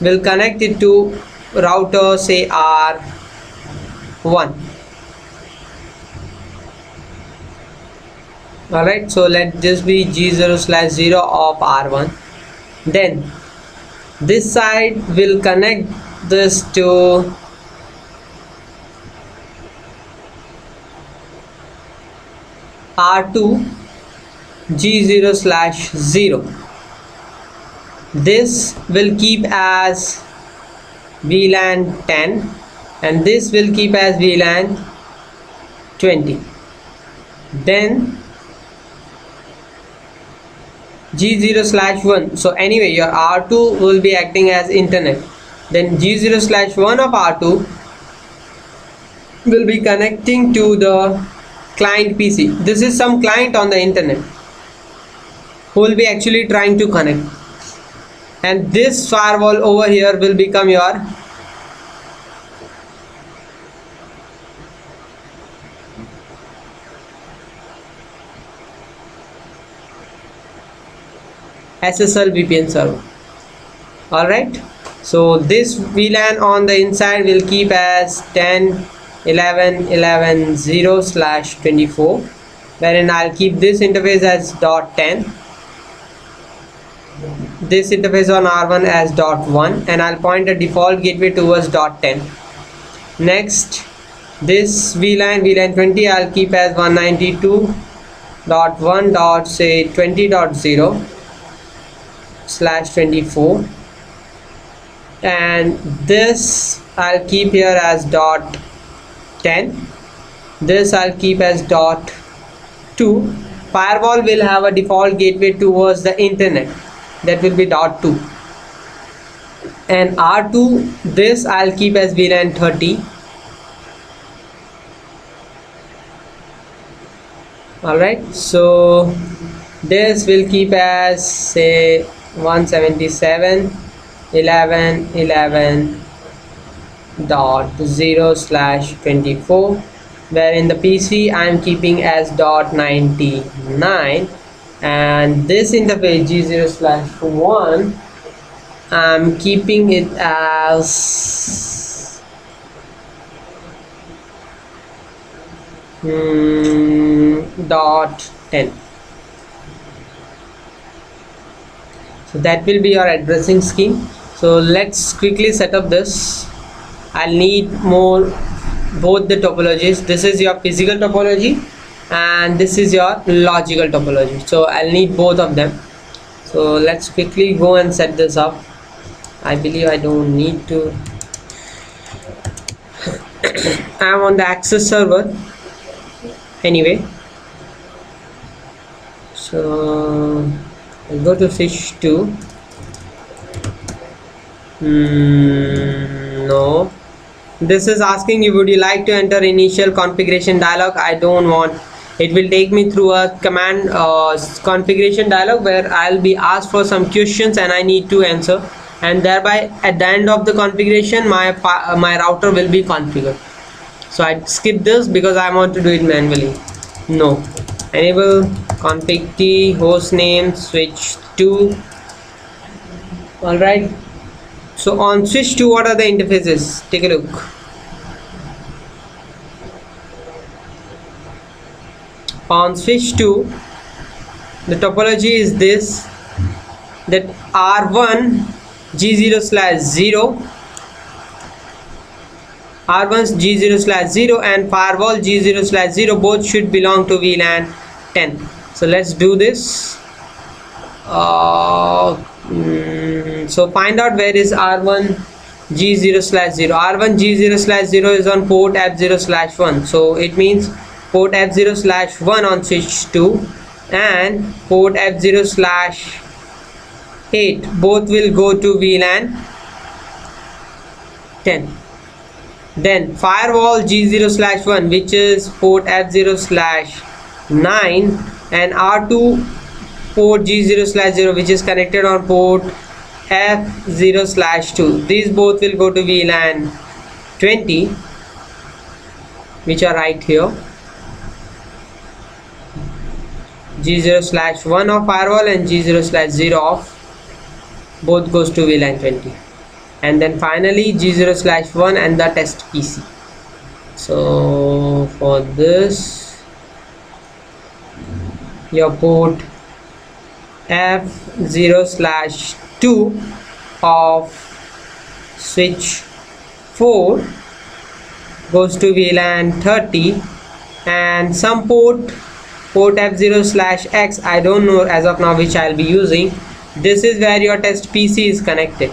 will connect it to router, say R1. Alright, so let this be G0/0 of R1. Then this side will connect this to R2 G0/0. This will keep as VLAN 10 and this will keep as VLAN 20. Then G0/1, so anyway your R2 will be acting as internet. Then G0/1 of R2 will be connecting to the client PC. This is some client on the internet who will be actually trying to connect, and this firewall over here will become your SSL VPN server. Alright, so this VLAN on the inside will keep as 10.11.11.0/24, wherein I'll keep this interface as .10, this interface on R1 as .1, and I'll point a default gateway towards .10. Next, this VLAN 20 I'll keep as 192.1.20/24, and this I'll keep here as .10. This I'll keep as .2. Firewall will have a default gateway towards the internet, that will be .2, and R2, this I'll keep as VLAN 30. Alright, so this will keep as say 177.11.11.0/24, wherein the PC I am keeping as .99, and this interface G0/1 I'm keeping it as dot 10. So that will be your addressing scheme. So let's quickly set up this. I'll need more both the topologies. This is your physical topology and this is your logical topology. So I'll need both of them. So let's quickly go and set this up. I believe I don't need to. I'm on the access server anyway. So I'll go to switch 2. No, this is asking you, would you like to enter initial configuration dialog? I don't want. It will take me through a command configuration dialog where I'll be asked for some questions and I need to answer, and thereby at the end of the configuration my router will be configured. So I skip this because I want to do it manually. No, enable config t host name switch 2. All right, so on switch 2 what are the interfaces? Take a look. On switch 2 the topology is this, that R1 G0/0, R1's G0/0 and firewall G0/0 both should belong to VLAN 10. So let's do this. So find out where is R1 G0/0. R1 G0/0 is on port F0/1. So it means port F0/1 on switch 2 and port F0/8 both will go to VLAN 10. Then firewall G0/1 which is port F0/9 and R2 port G0/0 which is connected on port F0/2. These both will go to VLAN 20, which are right here. G0/1 of firewall and G0/0 of both goes to VLAN 20. And then finally G0/1 and the test PC. So for this, your port F0/2 of switch 4 goes to VLAN 30, and some port F0/X, I don't know as of now which I'll be using. This is where your test PC is connected.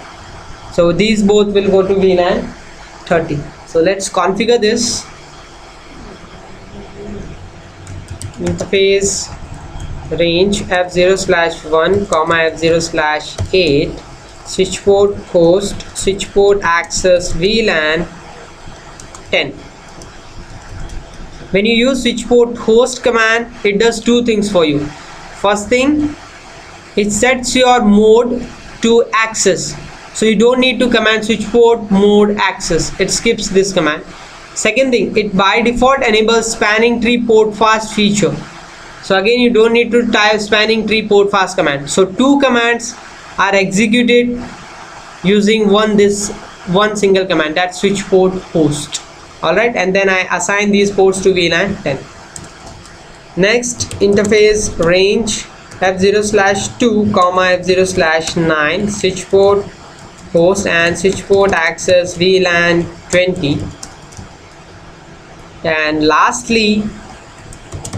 So these both will go to VLAN 30. So let's configure this. Interface range F0/1, F0/8, switch port host, switch port access VLAN 10. When you use switch port host command, it does two things for you. First thing, it sets your mode to access, so you don't need to command switch port mode access. It skips this command. Second thing, it by default enables spanning tree port fast feature. So again, you don't need to type spanning tree port fast command. So two commands are executed using one single command, that's switch port host. Alright, and then I assign these ports to VLAN 10. Next, interface range F0/2, F0/9, switch port host and switch port access VLAN 20. And lastly,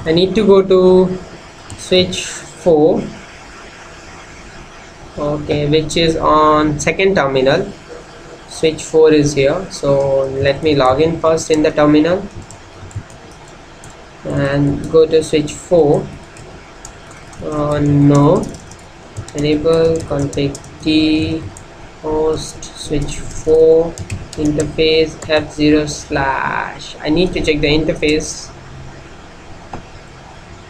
I need to go to switch 4, okay, which is on second terminal. Switch 4 is here, so let me log in first in the terminal and go to switch 4. No, enable config t host switch 4 interface F0/, I need to check the interface,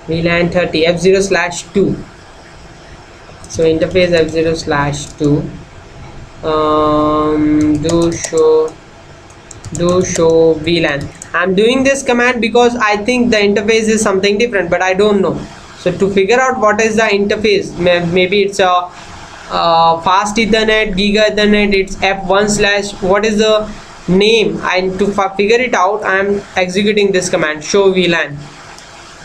VLAN 30 F0/2. So interface F0/2, do show VLAN. I'm doing this command because I think the interface is something different, but I don't know. So to figure out what is the interface, maybe it's a fast Ethernet, Giga Ethernet, it's F1/, what is the name, and to figure it out, I am executing this command show VLAN.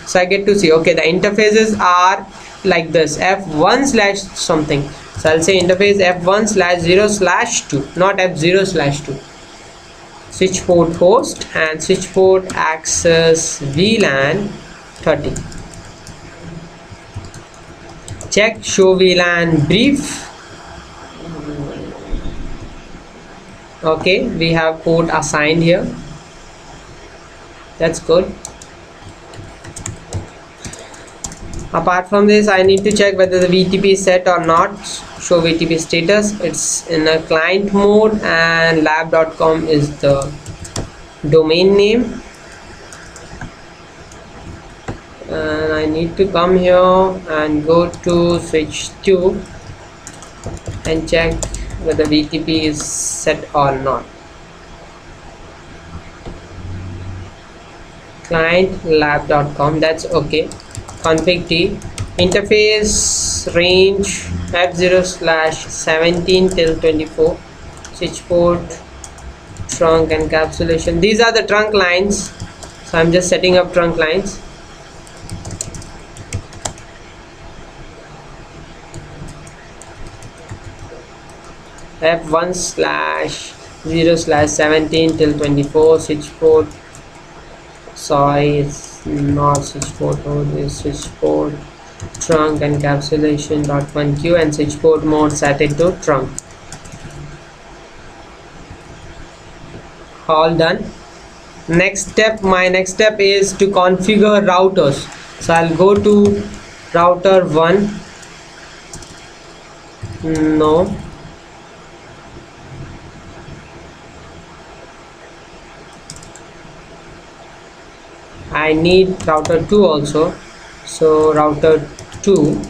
So I get to see, okay, the interfaces are like this, f1 slash something. So I'll say interface f1 slash 0 slash 2, not f0 slash 2. Switch port host and switch port access VLAN 30. Check show VLAN brief. Okay, we have port assigned here. That's good. Apart from this, I need to check whether the VTP is set or not. Show VTP status. It's in a client mode and lab.com is the domain name. And I need to come here and go to switch 2 and check whether VTP is set or not. Client lab.com, that's okay. Config T, interface range f0 slash 17 till 24, switch port, trunk, encapsulation. These are the trunk lines, so I'm just setting up trunk lines. f1 slash 0 slash 17 till 24, switch port, sorry, it's not switch port, this switch port, trunk, encapsulation .1q, and switch port mode set it to trunk. All done. Next step, my next step is to configure routers. So I'll go to router 1. No, I need router 2 also. So router 2,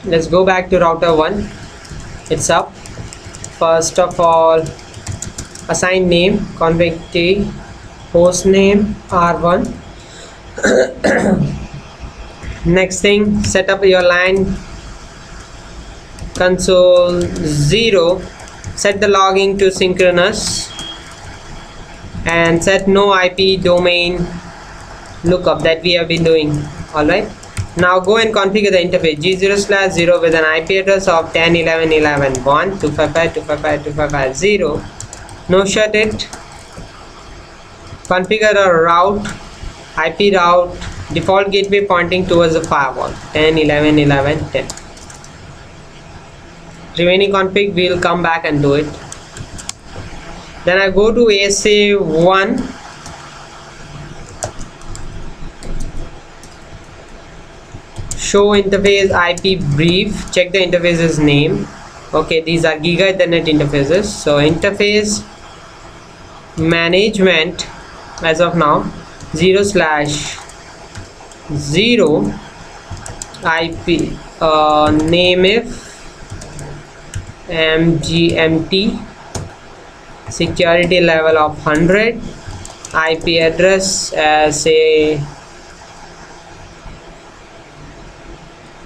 let's go back to router 1. It's up. First of all, assign name, config T, host name R1. Next thing, set up your line console 0, set the logging to synchronous, and set no IP domain lookup that we have been doing. Alright, now go and configure the interface G0/0 with an IP address of 10.11.11.1 no shut it. Configure a route, IP route, default gateway pointing towards the firewall 10.11.11.10. Remaining config we'll come back and do it. Then I go to ASA1, show interface IP brief, check the interface's name. Okay, these are Giga Ethernet interfaces. So interface management as of now 0/0 IP name if MGMT, security level of 100, IP address as a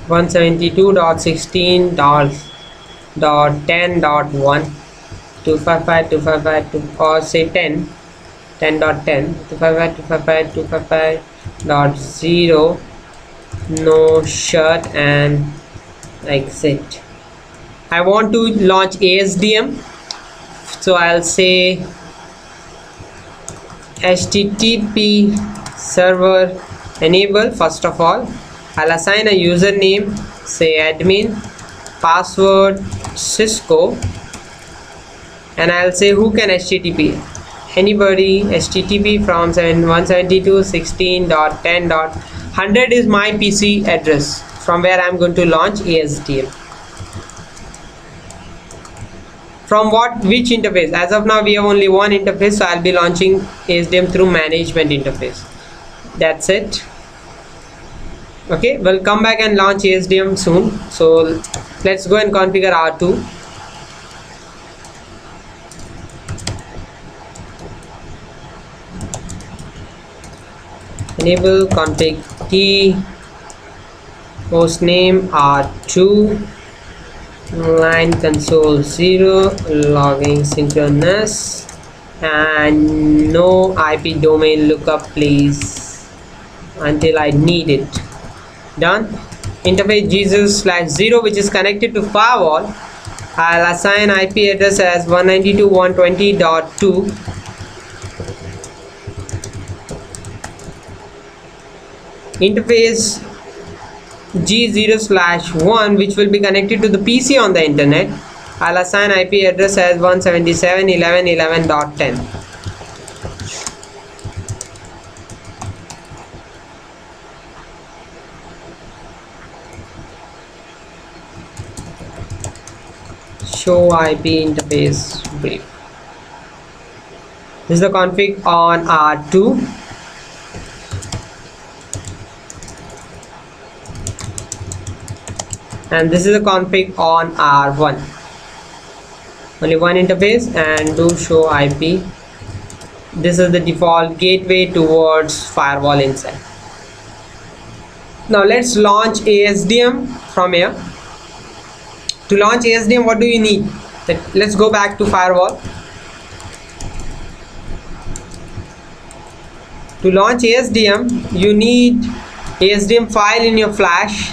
172.16.10.1 255.255 or say 10.10 255.255.0 no shut and exit. I want to launch ASDM, so I'll say HTTP server enable. First of all, I'll assign a username, say admin, password Cisco, and I'll say who can HTTP. Anybody HTTP from 172.16.10.100 is my PC address from where I'm going to launch ASDM. From which interface? As of now we have only one interface, so I'll be launching ASDM through management interface. That's it. Okay, we'll come back and launch ASDM soon. So let's go and configure R2. enable config t hostname r2 line console 0 logging synchronous and no IP domain lookup please until I need it. Done. Interface Jesus/0 which is connected to firewall. I'll assign IP address as 192.120.2. Interface G0/1 which will be connected to the PC on the internet. I'll assign IP address as 177.11.11.10. Show IP interface brief. This is the config on R2. And this is the config on R1. Only one interface and do show IP. This is the default gateway towards firewall inside. Now let's launch ASDM from here. To launch ASDM, what do you need? Let's go back to firewall. To launch ASDM, you need ASDM file in your flash.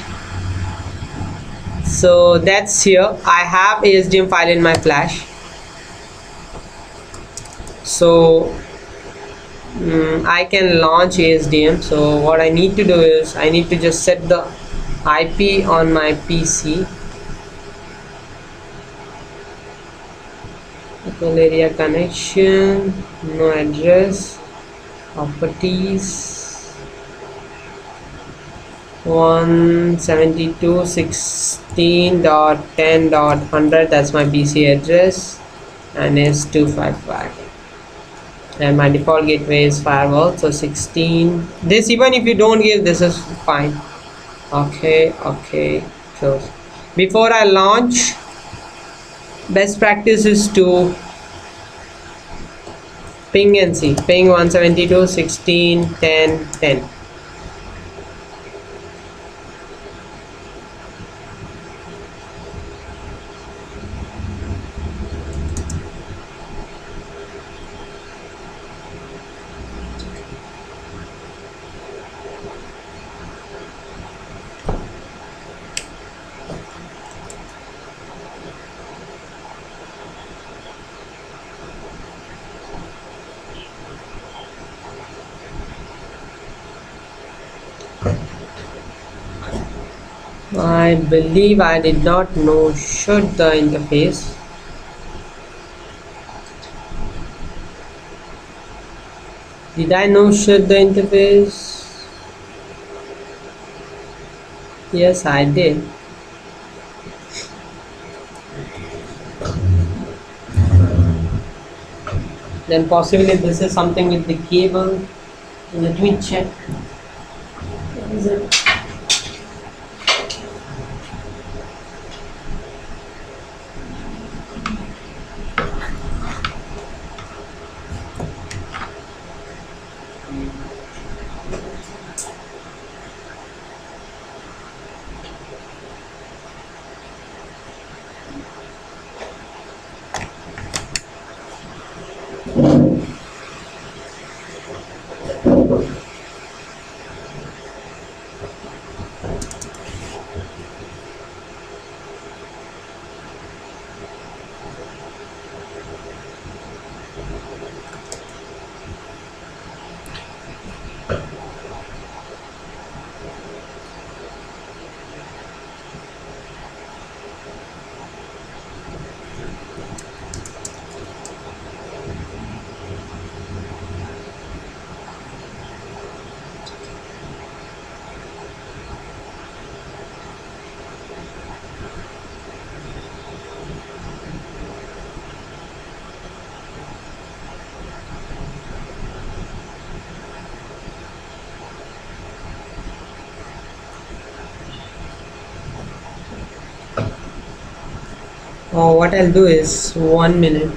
So that's here. I have ASDM file in my flash. So I can launch ASDM. So what I need to do is I need to just set the IP on my PC. Local area connection, no address, properties. 172.16.10.100, that's my PC address, and is 255, and my default gateway is firewall. So 16, this even if you don't give, this is fine. Okay, close. Before I launch, best practice is to ping and see. Ping 172.16.10.10. I believe I did not know should the interface. Did I know should the interface? Yes, I did. Then possibly this is something with the cable. Let me check. What is it? Oh, what I'll do is 1 minute.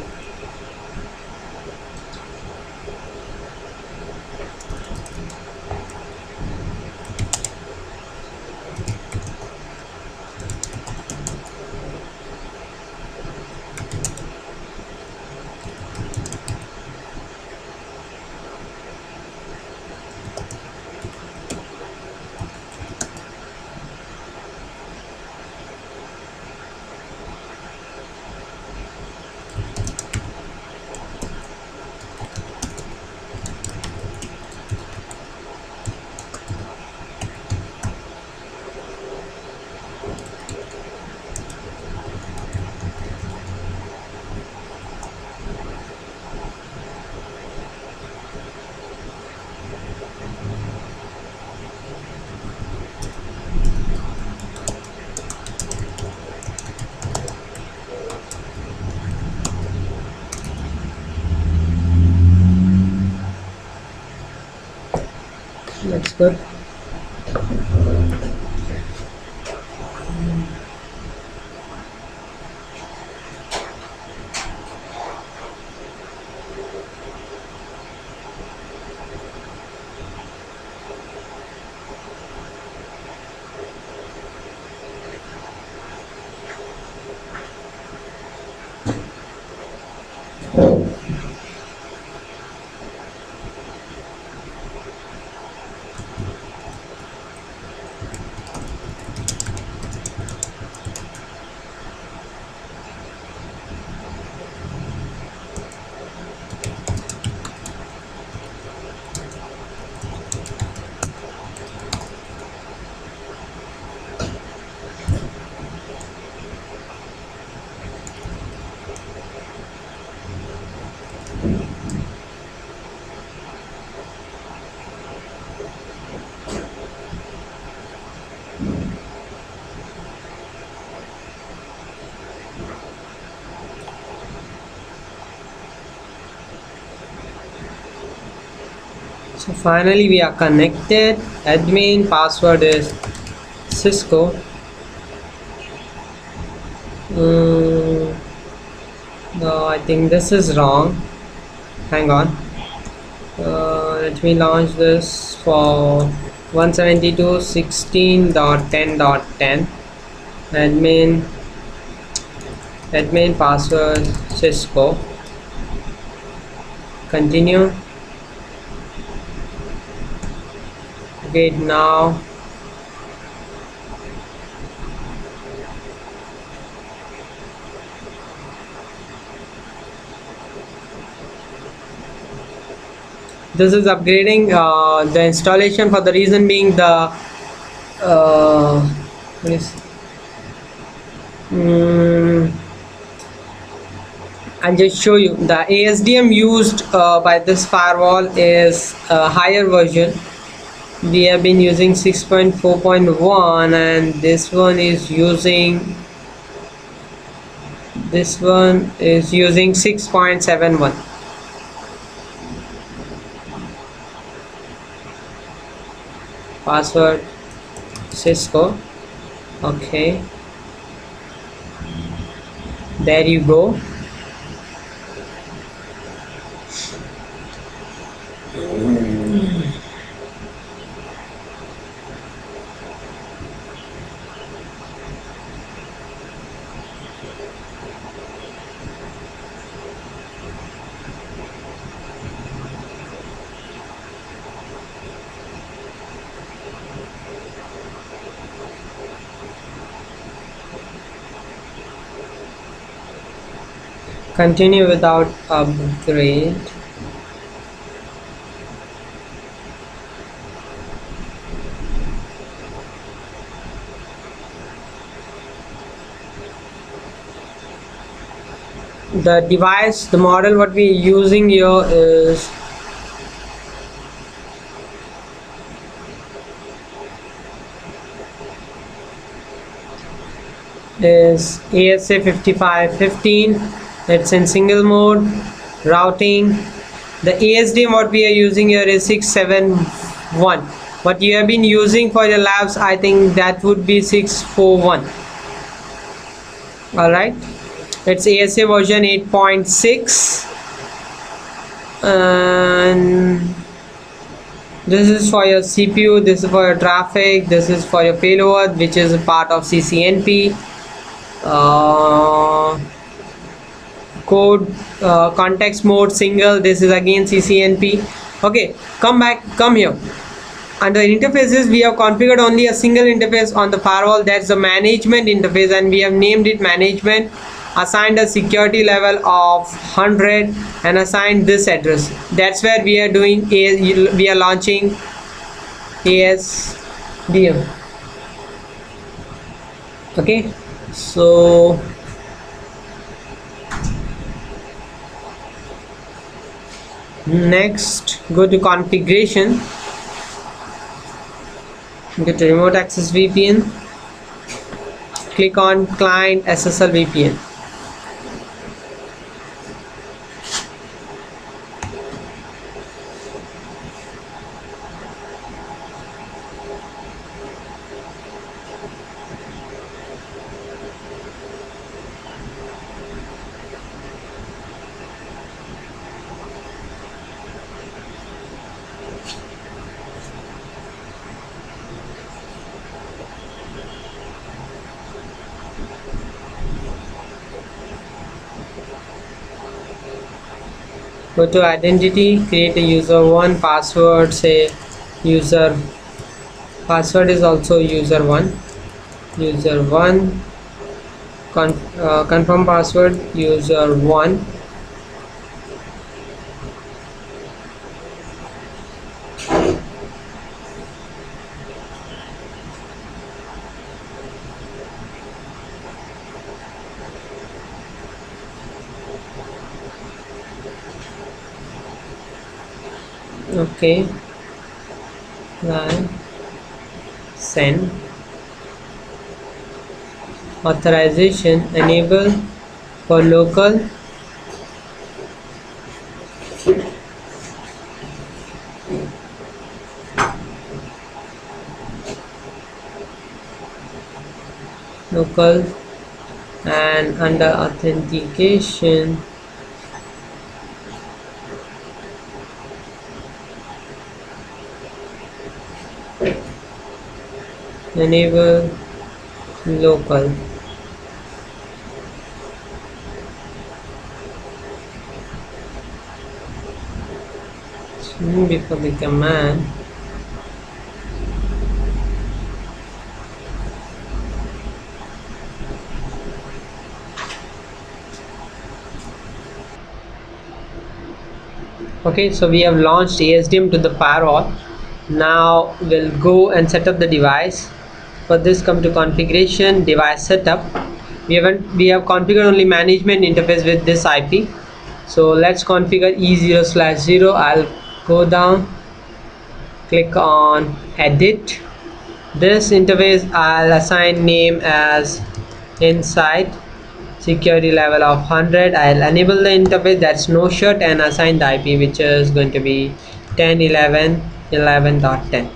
That's good. So finally we are connected. Admin password is Cisco. No, I think this is wrong. Hang on. Let me launch this for 172.16.10.10. Admin password Cisco. Continue. Okay, now this is upgrading the installation, for the reason being the what is, I'll just show you. The ASDM used by this firewall is a higher version. We have been using 6.4.1 and this one is using 6.71. Password Cisco. Okay, there you go. Continue without upgrade. The device, the model what we are using here is ASA 5515. It's in single mode routing. The ASDM what we are using here is 671. What you have been using for your labs, I think that would be 641. All right, it's ASA version 8.6, and this is for your CPU, this is for your traffic, this is for your payload, which is a part of CCNP. Code context mode single, this is again CCNP. Okay, come here. Under interfaces, we have configured only a single interface on the firewall, that's the management interface, and we have named it management, assigned a security level of 100 and assigned this address. That's where we are doing we are launching ASDM. Okay, so next, go to configuration, go to remote access VPN, click on client SSL VPN. Go to identity, create a user 1, password, say user, password is also user 1, user 1, confirm password, user 1. Okay, then send. Authorization enable for local, local, and under authentication enable local. Before the command, okay, so we have launched ASDM to the firewall. Now we'll go and set up the device. For this, come to configuration, device setup. We have configured only management interface with this IP. So let's configure E0/0. I'll go down, click on edit. This interface I'll assign name as inside, security level of 100. I'll enable the interface, that's no shut, and assign the IP, which is going to be 10.11.11.10.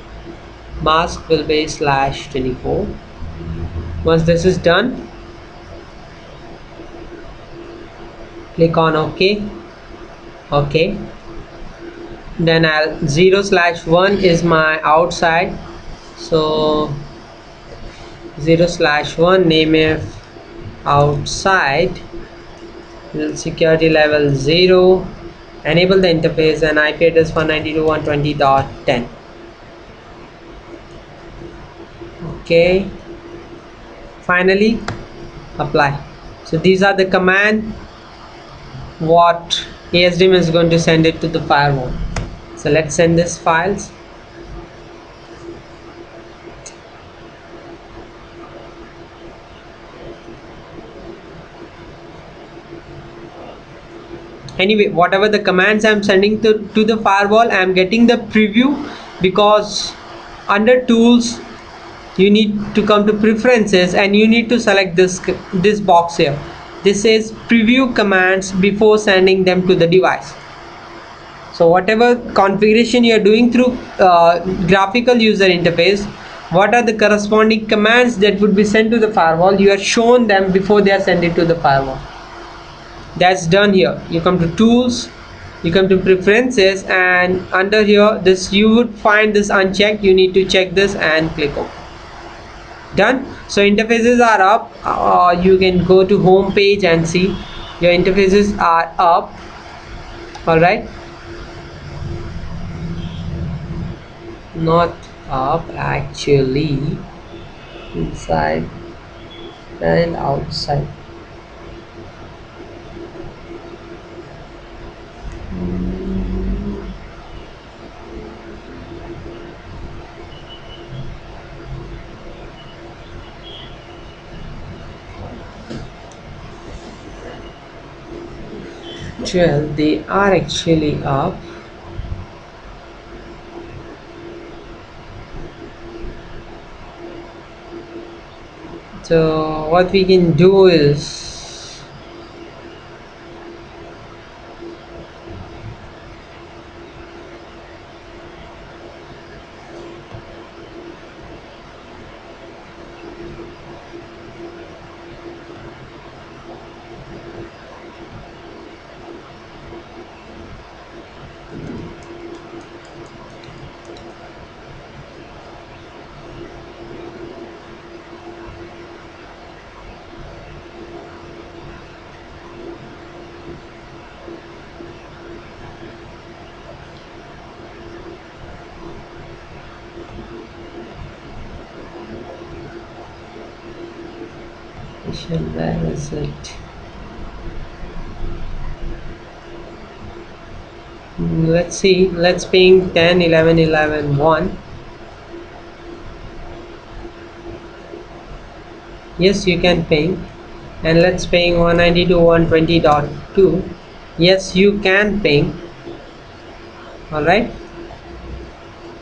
mask will be /24. Once this is done, click on OK. Okay, then I'll 0/1 is my outside, so 0/1 name if outside, security level 0, enable the interface, and IP address 192.120.10. Okay, finally apply. So these are the command what ASDM is going to send it to the firewall. So let's send this files. Anyway, whatever the commands I'm sending to the firewall, I'm getting the preview, because under tools you need to come to preferences and you need to select this box here. This says preview commands before sending them to the device. So whatever configuration you are doing through graphical user interface, what are the corresponding commands that would be sent to the firewall, you are shown them before they are sent it to the firewall. That's done here. You come to tools, you come to preferences, and under here this you would find this unchecked. You need to check this and click OK. Done. So interfaces are up. You can go to home page and see your interfaces are up. All right, not up actually, inside and outside. Well, they are actually up. So what we can do is Where is it? Let's see. Let's ping 10, 11, 11, 1. Yes, you can ping. And let's ping 192.120.2. Yes, you can ping. Alright.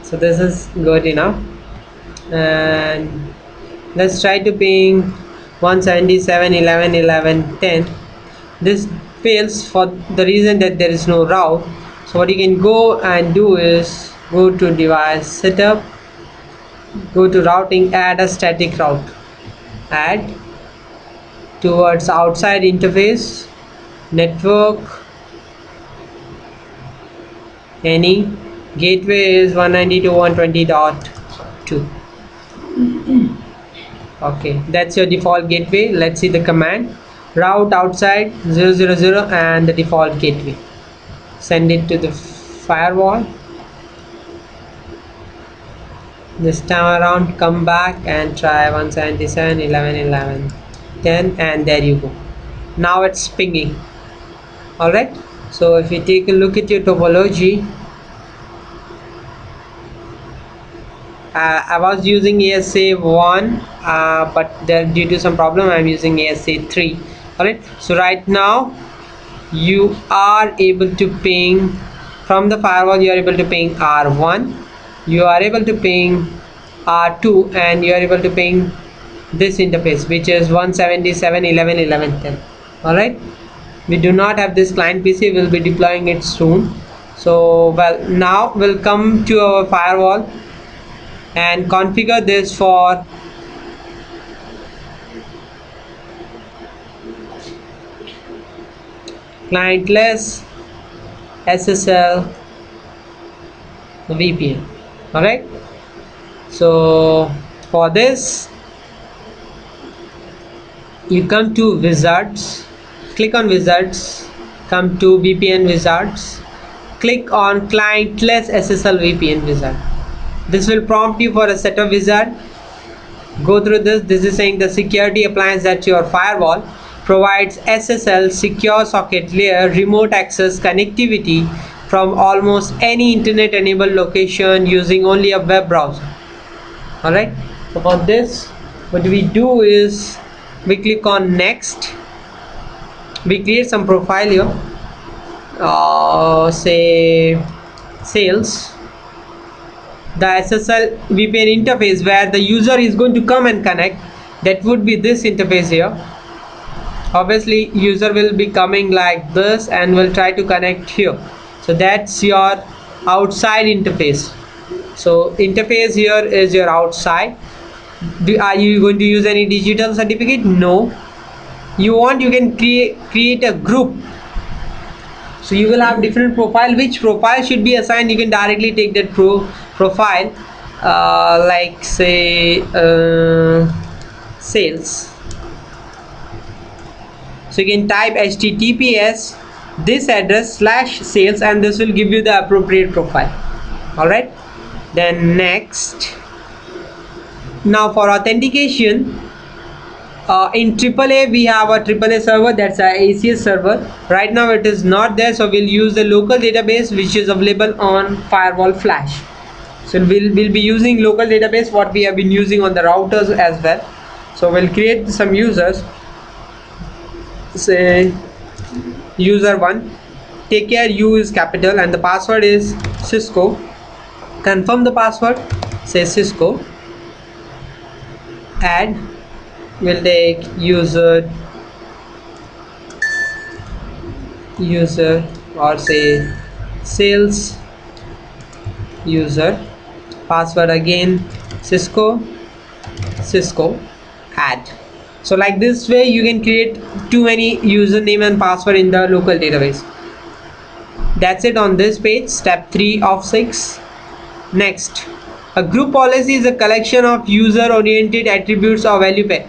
So this is good enough. And let's try to ping 177.11.11.10. This fails for the reason that there is no route. So what you can go and do is go to device setup, go to routing, add a static route, add towards outside interface, network, any gateway is 192.120.2. Okay, that's your default gateway. Let's see the command. Route outside 000 and the default gateway. Send it to the firewall. This time around, come back and try 177.11.11.10, and there you go. Now it's pinging. Alright, so if you take a look at your topology, I was using ASA 1, but due to some problem I'm using ASA 3. Alright, so right now you are able to ping from the firewall. You are able to ping R1, you are able to ping R2, and you are able to ping this interface, which is 177.11.11.10. Alright, we do not have this client PC. We'll be deploying it soon. So well, now we'll come to our firewall and configure this for clientless SSL VPN. Alright, so for this you come to wizards, click on wizards, come to VPN wizards, click on clientless SSL VPN wizard. This will prompt you for a setup wizard. Go through this. This is saying the security appliance at your firewall provides SSL secure socket layer remote access connectivity from almost any internet enabled location using only a web browser. Alright, so for this what we do is we click on next. We create some profile here, say sales. The SSL VPN interface where the user is going to come and connect, that would be this interface here. Obviously user will be coming like this and will try to connect here. So that's your outside interface. So interface here is your outside. Are you going to use any digital certificate? No. You want, you can create a group. So you will have different profile. Which profile should be assigned? You can directly take that profile, like say sales. So you can type https this address /sales, and this will give you the appropriate profile. Alright, then next. Now for authentication, in AAA we have a AAA server, that's a ACS server. Right now it is not there, so we'll use the local database which is available on Firewall Flash. So we'll be using local database, what we have been using on the routers as well. So we'll create some users. Say user 1, take care, U is capital and the password is Cisco. Confirm the password, say Cisco. Add, we'll take user or say sales user. Password again Cisco, add. So like this way you can create too many username and password in the local database. That's it on this page, step 3 of 6. Next, a group policy is a collection of user oriented attributes or value pair.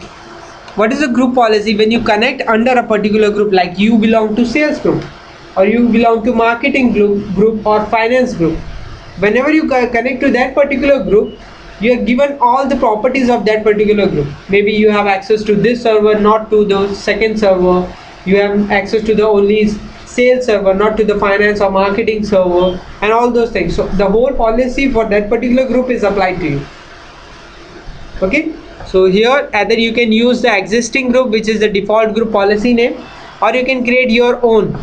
What is a group policy? When you connect under a particular group, like you belong to sales group or you belong to marketing group or finance group, whenever you connect to that particular group, you are given all the properties of that particular group. Maybe you have access to this server, not to the second server. You have access to the only sales server, not to the finance or marketing server, and all those things. So the whole policy for that particular group is applied to you. Okay, so here either you can use the existing group, which is the default group policy name, or you can create your own,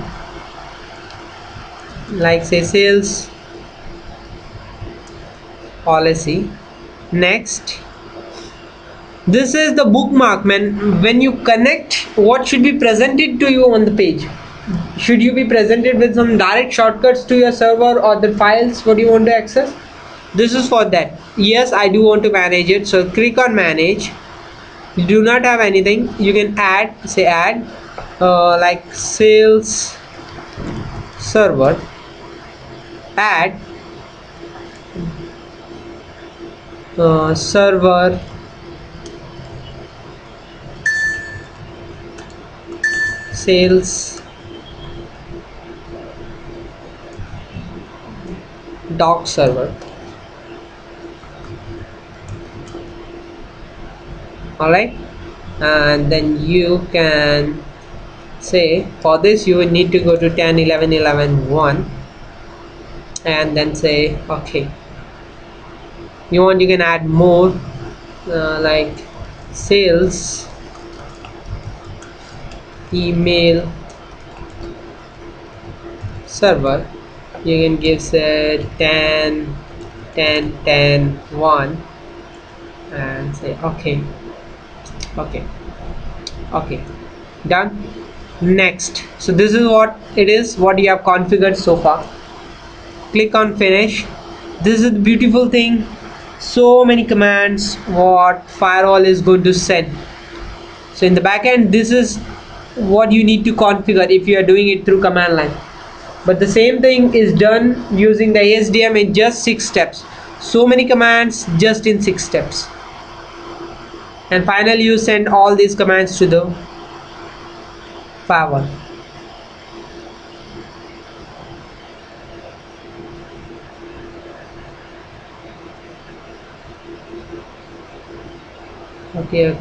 like say sales policy. Next, this is the bookmark. When you connect, what should be presented to you on the page? Should you be presented with some direct shortcuts to your server or the files what you want to access? This is for that. Yes, I do want to manage it, so click on manage. You do not have anything, you can add, say add like sales server, add server sales doc server. Alright, and then you can say for this you will need to go to 10.11.11.1 and then say okay. You want, you can add more like sales email server. You can give say 10.10.10.1 and say okay. Okay, done. Next, so this is what it is, what you have configured so far. Click on finish. This is the beautiful thing, so many commands what firewall is going to send. So in the back end, this is what you need to configure if you are doing it through command line, but the same thing is done using the ASDM in just 6 steps. So many commands just in 6 steps, and finally you send all these commands to the firewall. Okay,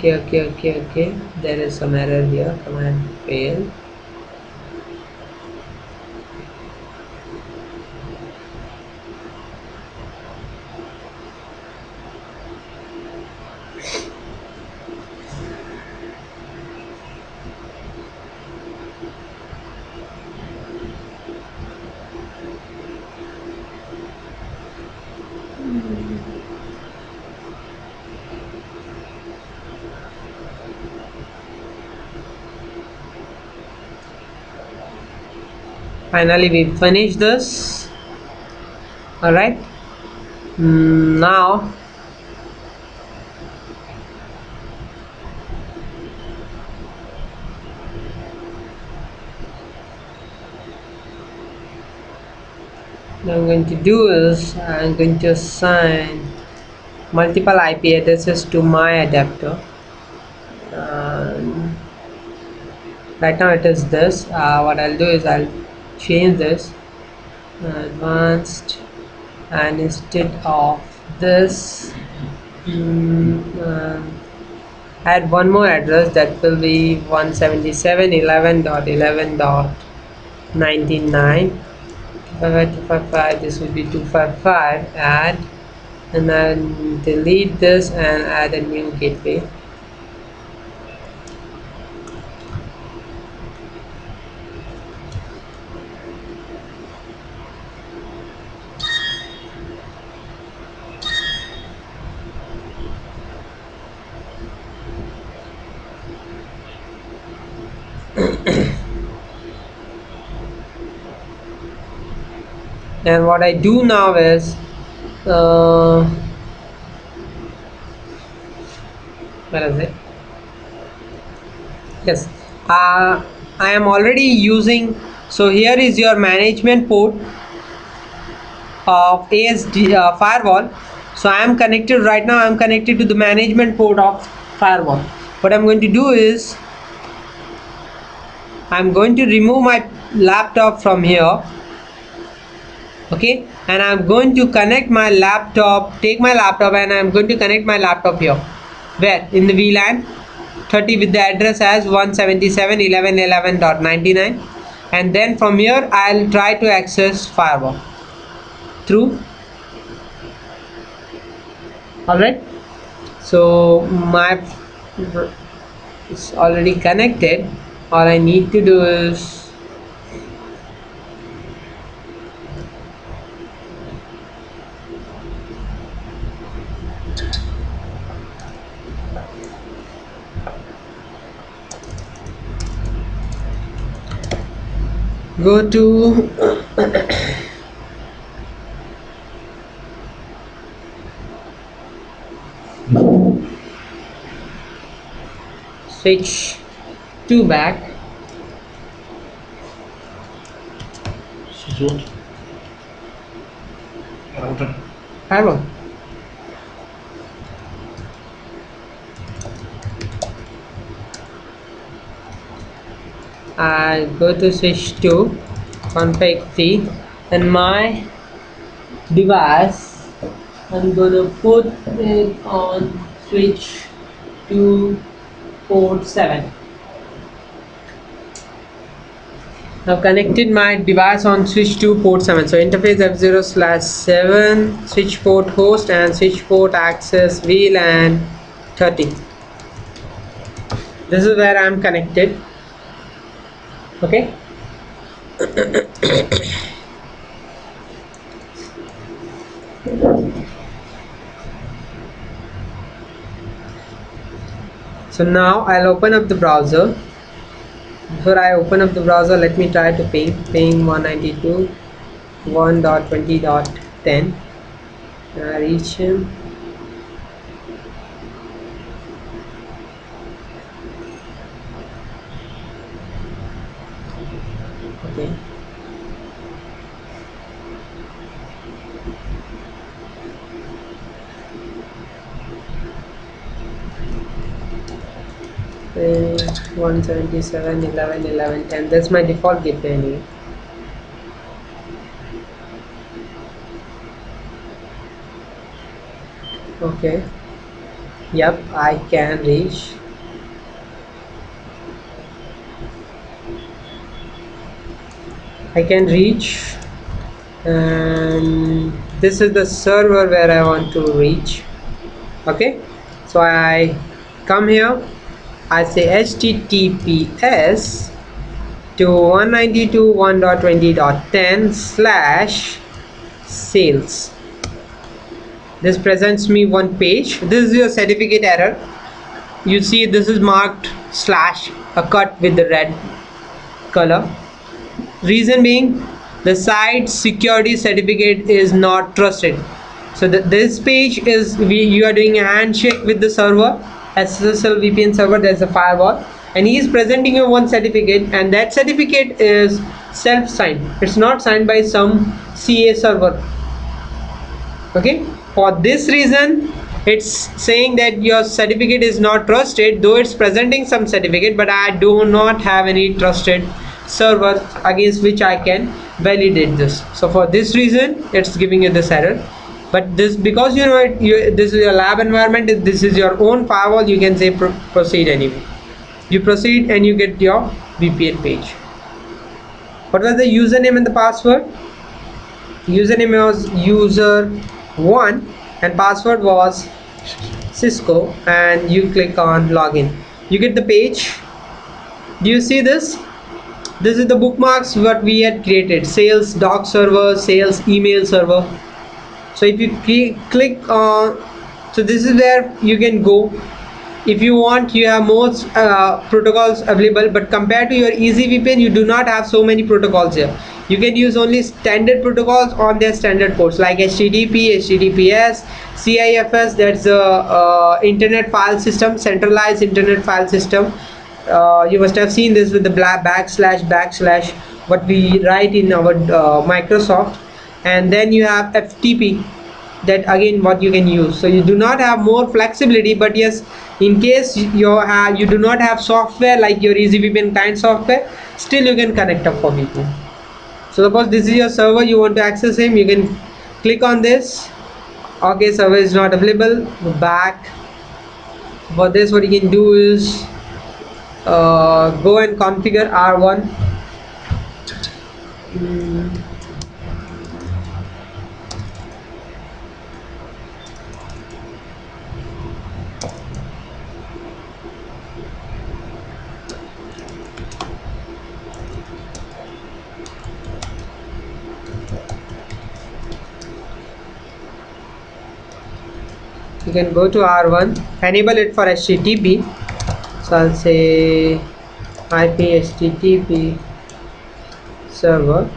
there is some error here, command fail. Finally we finish this. All right, now what I'm going to do is I'm going to assign multiple IP addresses to my adapter. Right now it is this. What I'll do is I'll change this advanced, and instead of this add one more address, that will be 177.11.11.99. 255, this will be 255. Add, and then delete this and add a new gateway. And what I do now is where is it? Yes, I am already using, so here is your management port of ASD firewall. So I am connected right now, I am connected to the management port of firewall. What I'm going to do is I'm going to remove my laptop from here, Okay, and I'm going to connect my laptop, take my laptop, and I'm going to connect my laptop here. Where? In the VLAN 30 with the address as 177.11.11.99, and then from here I'll try to access firewall through. Alright, so my it's already connected. All I need to do is go to switch to back. Switch router. Firewall. I go to switch to config C, and my device I'm gonna put it on switch to port 7. I've connected my device on switch to port 7. So interface F0/7, switch port host, and switch port access VLAN 30. This is where I'm connected. Okay. So now I'll open up the browser. Before I open up the browser, let me try to ping 192.1.20.10. I reach him. Okay. Uh, 177.11.11.10. That's my default gateway anyway. Okay. Yep, I can reach. I can reach, and this is the server where I want to reach. Okay, so I come here, I say HTTPS to 192.1.20.10/sales. This presents me one page. This is your certificate error. You see this is marked slash, a cut with the red color. Reason being, the site security certificate is not trusted. So this page is you are doing a handshake with the server, SSL VPN server. There's a firewall, and he is presenting you one certificate, and that certificate is self-signed. It's not signed by some CA server. Okay, for this reason it's saying that your certificate is not trusted, though it's presenting some certificate, but I do not have any trusted server against which I can validate this. So for this reason it's giving you this error. But this, because you know this is your lab environment, this is your own firewall, you can say proceed anyway. You proceed and you get your VPN page. What was the username and the password? Username was user1 and password was Cisco, and you click on login. You get the page. Do you see this? This is the bookmarks what we had created: sales doc server, sales email server. So if you click on, so this is where you can go. If you want, you have most protocols available, but compared to your EasyVPN, you do not have so many protocols here. You can use only standard protocols on their standard ports like HTTP, HTTPS, CIFS. That's the internet file system, centralized internet file system. You must have seen this with the backslash what we write in our Microsoft. And then you have FTP, that again what you can use. So you do not have more flexibility, but yes, in case you do not have software like your EasyVPN client software, still you can connect up for VPN. So suppose this is your server, you want to access him, you can click on this. Okay, server is not available. Go back. For this, what you can do is go and configure R1. You can go to R1, enable it for HTTP. So I'll say IP HTTP server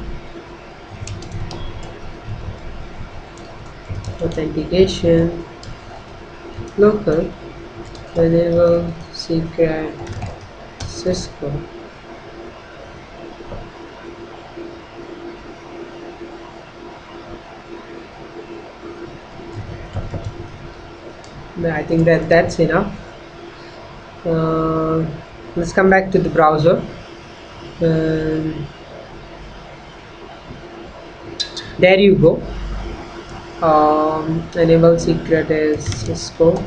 authentication local enable secret Cisco. I think that's enough. Let's come back to the browser. There you go. Enable secret is Cisco.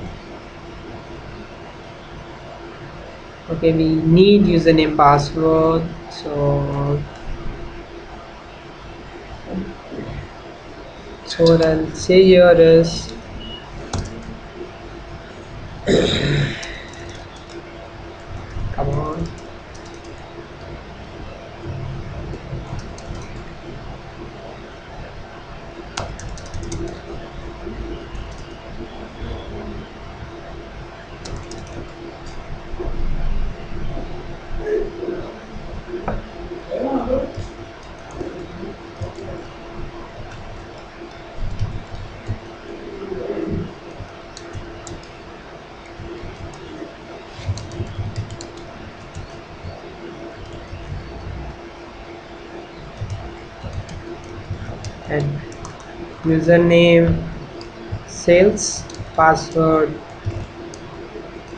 Okay, we need username password, so what I'll say here is come on. And username sales, password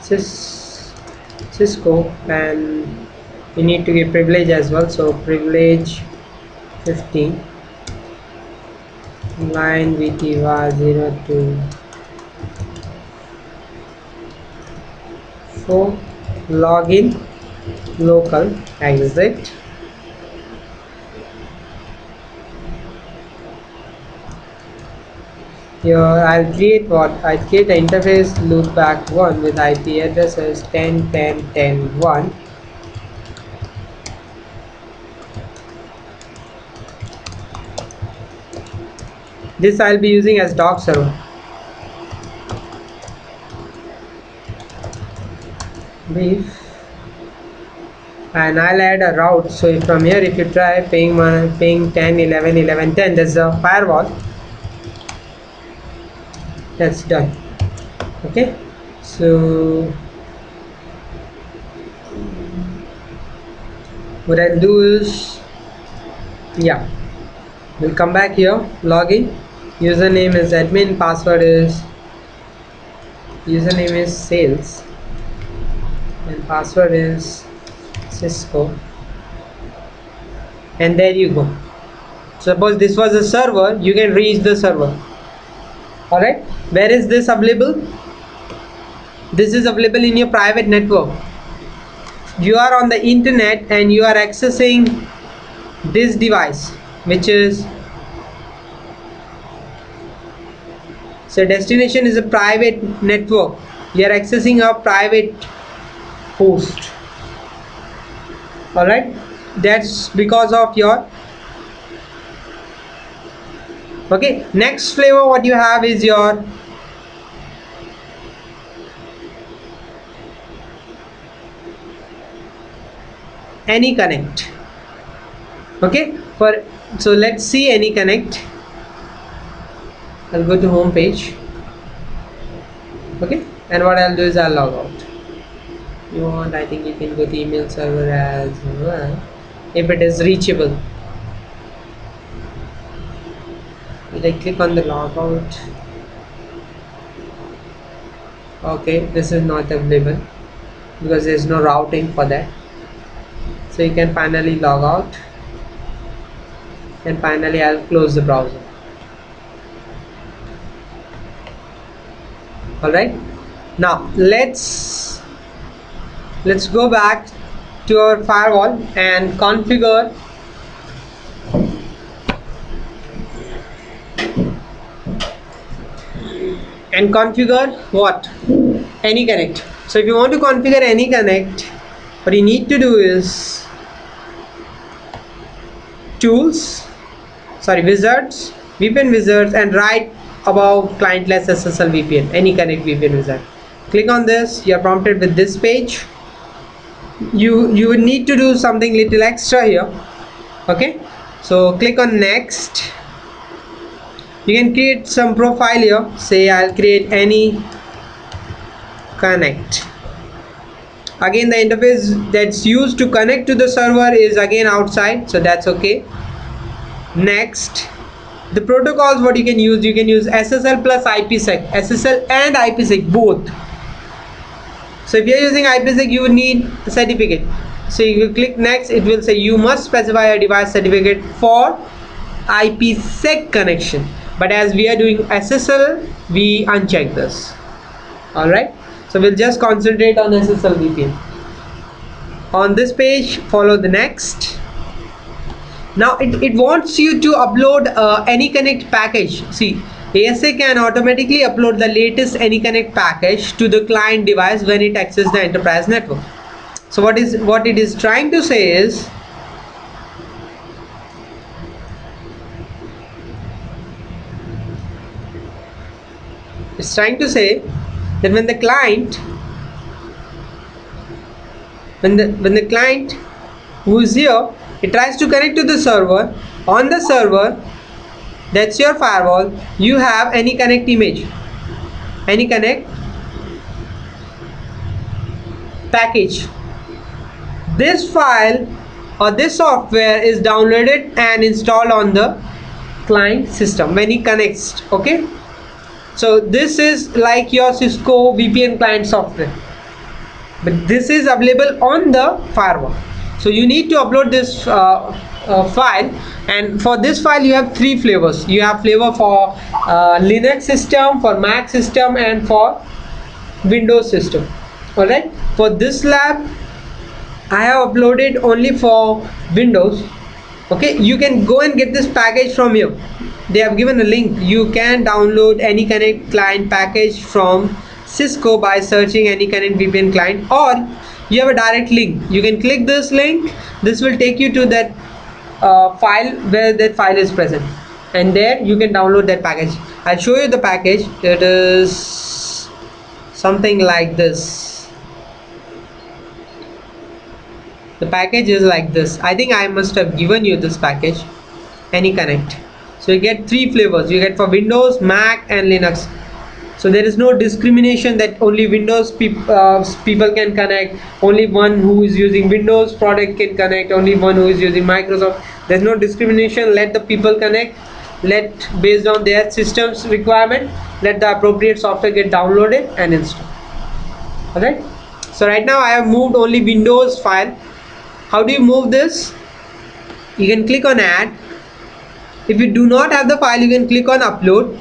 Cisco, and we need to give privilege as well, so privilege 15 line VTY 024 login local exit. Here I'll create an interface loopback 1 with IP addresses 10.10.10.1. This I'll be using as doc server. Brief. And I'll add a route. So from here, if you try ping 10, 11, 11, 10, there's a firewall. That's done. Okay, so what I'll do is, yeah, we'll come back here, login, username is admin, password is sales, and password is Cisco, and there you go. Suppose this was a server, you can reach the server. Alright, where is this available? This is available in your private network. You are on the internet and you are accessing this device, which is, so destination is a private network. You are accessing a private host. Alright, that's because of your, okay. Next flavor what you have is your any connect. Okay, so let's see any connect. I'll go to home page. Okay, and what I'll do is I'll log out. You want, I think you can go to email server as well if it is reachable. Will I click on the logout? Okay, this is not available because there is no routing for that. So you can finally log out. and finally I'll close the browser. Alright, now let's go back to our firewall and configure what? AnyConnect. So if you want to configure AnyConnect, what you need to do is wizards, VPN wizards, and write above clientless SSL VPN, AnyConnect VPN wizard. Click on this. You are prompted with this page. You would need to do something little extra here. Okay, so click on next. You can create some profile here. Say I'll create AnyConnect. Again, the interface that's used to connect to the server is again outside, so that's okay. Next, the protocols what you can use SSL plus IPsec, SSL and IPsec both. So if you're using IPsec, you will need a certificate. So you click next, it will say you must specify a device certificate for IPsec connection. But as we are doing SSL, we uncheck this. Alright, so we'll just concentrate on SSL VPN. On this page, follow the next. Now it wants you to upload AnyConnect package. See, ASA can automatically upload the latest AnyConnect package to the client device when it accesses the enterprise network. So what it is trying to say is, it's trying to say that when the client who is here, it tries to connect to the server, on the server, that's your firewall, you have AnyConnect image, AnyConnect package. This file or this software is downloaded and installed on the client system when he connects. Okay, so this is like your Cisco VPN client software, but this is available on the firewall. So you need to upload this file, and for this file you have three flavors. You have flavor for Linux system, for Mac system, and for Windows system. Alright, for this lab I have uploaded only for Windows. Okay, you can go and get this package from here. They have given a link. You can download AnyConnect client package from Cisco by searching AnyConnect VPN client, or you have a direct link. You can click this link. This will take you to that file where that file is present, and there you can download that package. I'll show you the package. It is something like this. The package is like this. I think I must have given you this package, AnyConnect. So you get three flavors. You get for Windows, Mac, and Linux. So there is no discrimination that only Windows people can connect, only one who is using Windows product can connect, only one who is using Microsoft. There's no discrimination. Let the people connect. Let, based on their system's requirement, let the appropriate software get downloaded and installed. Alright. So right now I have moved only Windows file. How do you move this? You can click on add. If you do not have the file, you can click on upload.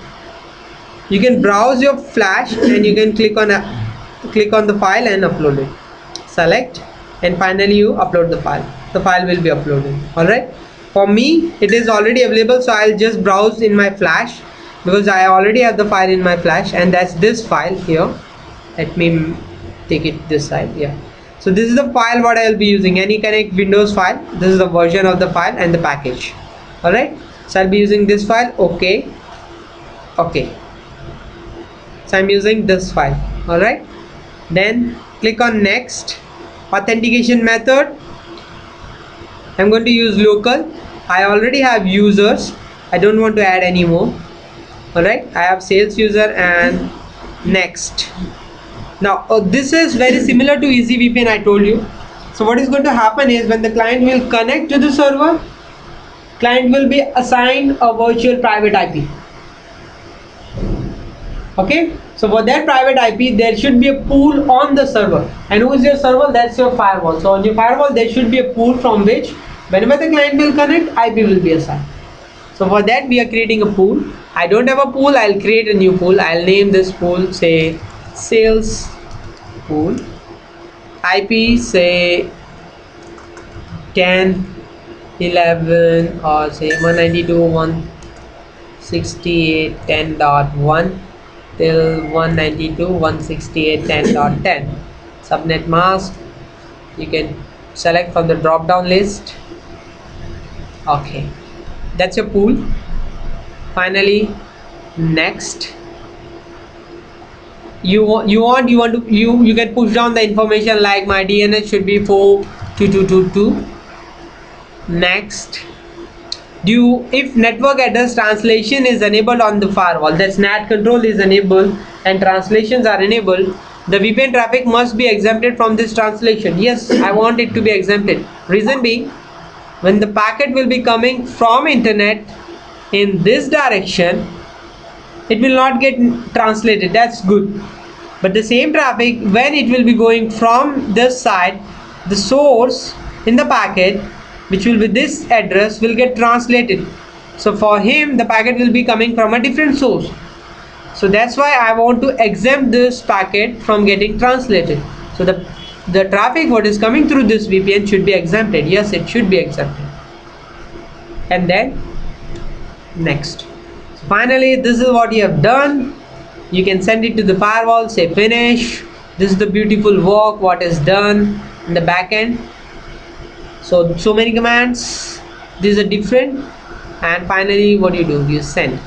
You can browse your flash and you can click on the file and upload it. Select, and finally you upload the file. The file will be uploaded. Alright. For me, it is already available, so I'll just browse in my flash because I already have the file in my flash, and that's this file here. Let me take it this side. Yeah. So this is the file what I will be using, AnyConnect Windows file. This is the version of the file and the package. Alright. So I'll be using this file. Okay. Okay. So I'm using this file. Alright. Then click on next. Authentication method, I'm going to use local. I already have users. I don't want to add any more. Alright. I have sales user and next. Now this is very similar to EasyVPN I told you. So what is going to happen is when the client will connect to the server, client will be assigned a virtual private IP. Okay, so for that private IP there should be a pool on the server, and who is your server? That's your firewall. So on your firewall there should be a pool from which whenever the client will connect, IP will be assigned. So for that we are creating a pool. I don't have a pool, I'll create a new pool. I'll name this pool say sales pool. IP say 10 11 or say 192.168.10.1 till 192.168.10.10. Subnet mask you can select from the drop down list. Okay, that's your pool. Finally, next you can push down the information like my DNS should be 42222. Next, if network address translation is enabled on the firewall, that's NAT control is enabled and translations are enabled, the VPN traffic must be exempted from this translation. Yes, I want it to be exempted. Reason being, when the packet will be coming from internet in this direction, it will not get translated. That's good. But the same traffic, when it will be going from this side, the source in the packet, which will be this address, will get translated. So for him, the packet will be coming from a different source. So that's why I want to exempt this packet from getting translated. So the traffic what is coming through this VPN should be exempted. Yes, it should be exempted. And then next. So finally, this is what you have done. You can send it to the firewall, say finish. This is the beautiful work what is done in the back end. So many commands, these are different, and finally what do? You send.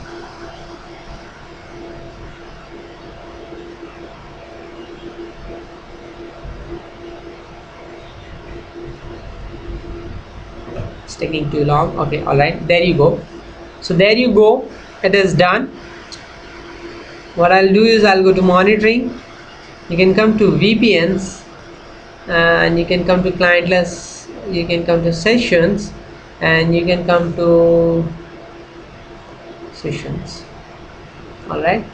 It's taking too long. Okay, alright, there you go. So there you go, it is done. What I'll do is I'll go to monitoring. You can come to VPNs and you can come to clientless. You can come to sessions and you can come to sessions. All right.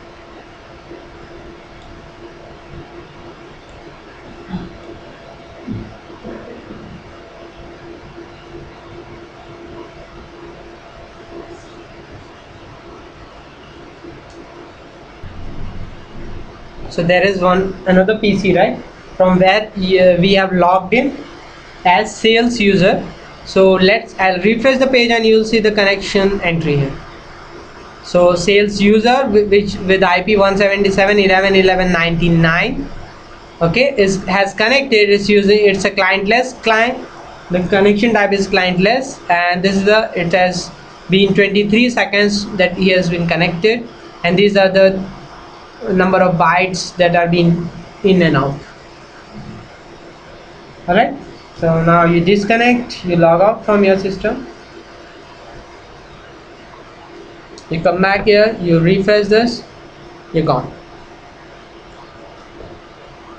So there is another PC, right, from where we have logged in as sales user. So I'll refresh the page and you'll see the connection entry here. So sales user which with IP 177.11.11.99, okay, has connected. It's a clientless client. The connection type is clientless, and this is it has been 23 seconds that he has been connected, and these are the number of bytes that are being in and out. All right. So now you disconnect, you log out from your system, you come back here, you refresh this, you're gone.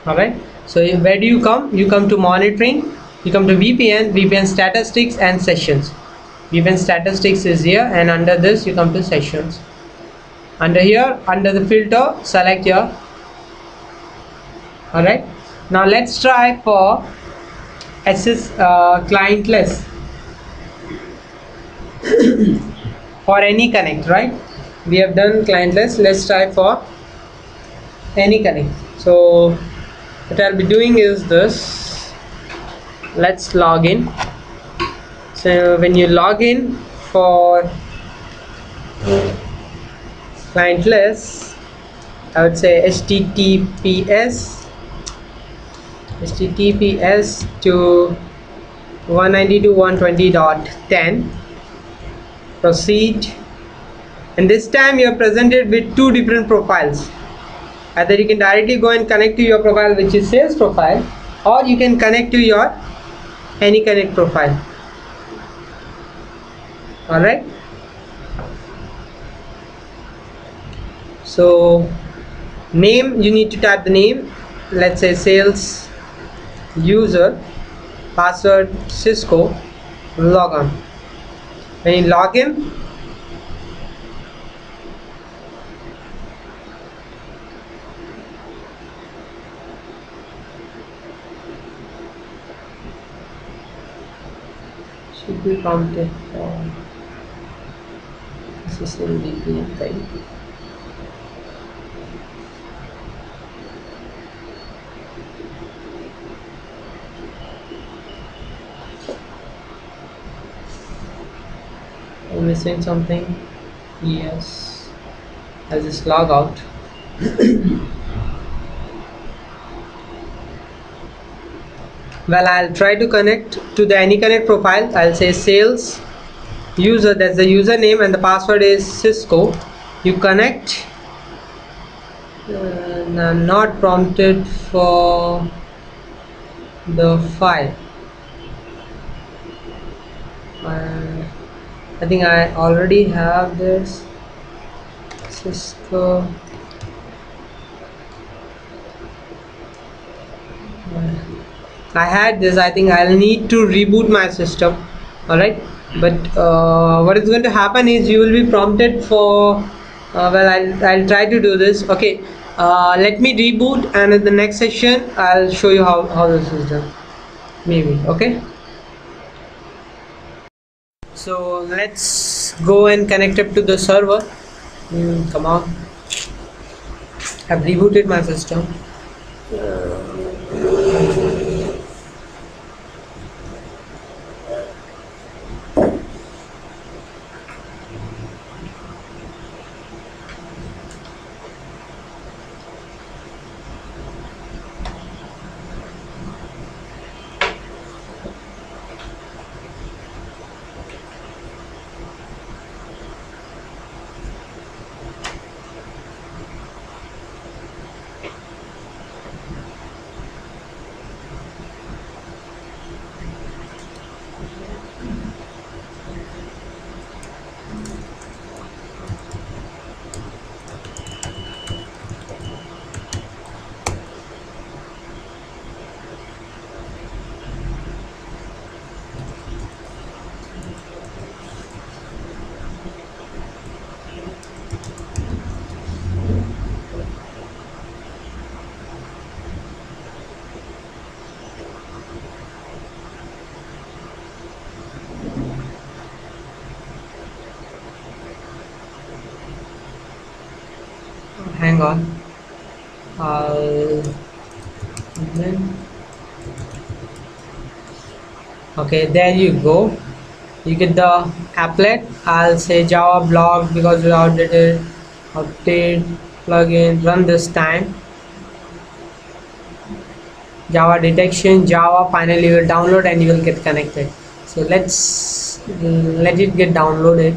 Alright, so where do you come? You come to monitoring, you come to VPN statistics and sessions. VPN statistics is here, and under this you come to sessions. Under here, under the filter, select here. Alright, now let's try for access clientless for any connect, right? We have done clientless. Let's try for any connect. So what I'll be doing is this. Let's log in. So when you log in for clientless, I would say https to 192.120.10. Proceed, and this time you are presented with two different profiles. Either you can directly go and connect to your profile, which is sales profile, or you can connect to your any connect profile. All right. So name, you need to type the name. Let's say sales user, password Cisco, log on. When you log in, should be prompted. This is in VPN, right? I'm missing something. Yes. I'll just log out. Well, I'll try to connect to the AnyConnect profile. I'll say sales user, that's the username, and the password is Cisco. You connect. And I'm not prompted for the file. I think I already have this. Cisco. I had this. I think I'll need to reboot my system. Alright, but what is going to happen is you will be prompted for well, I'll try to do this. Okay, let me reboot, and in the next session I'll show you how this is done, maybe. Okay, so let's go and connect up to the server. Come on, I've rebooted my system. Hang on, okay, there you go. You get the applet. I'll say Java blog because we outdated update plugin, run this time. Java detection, Java, finally you will download and you will get connected. So let's let it get downloaded.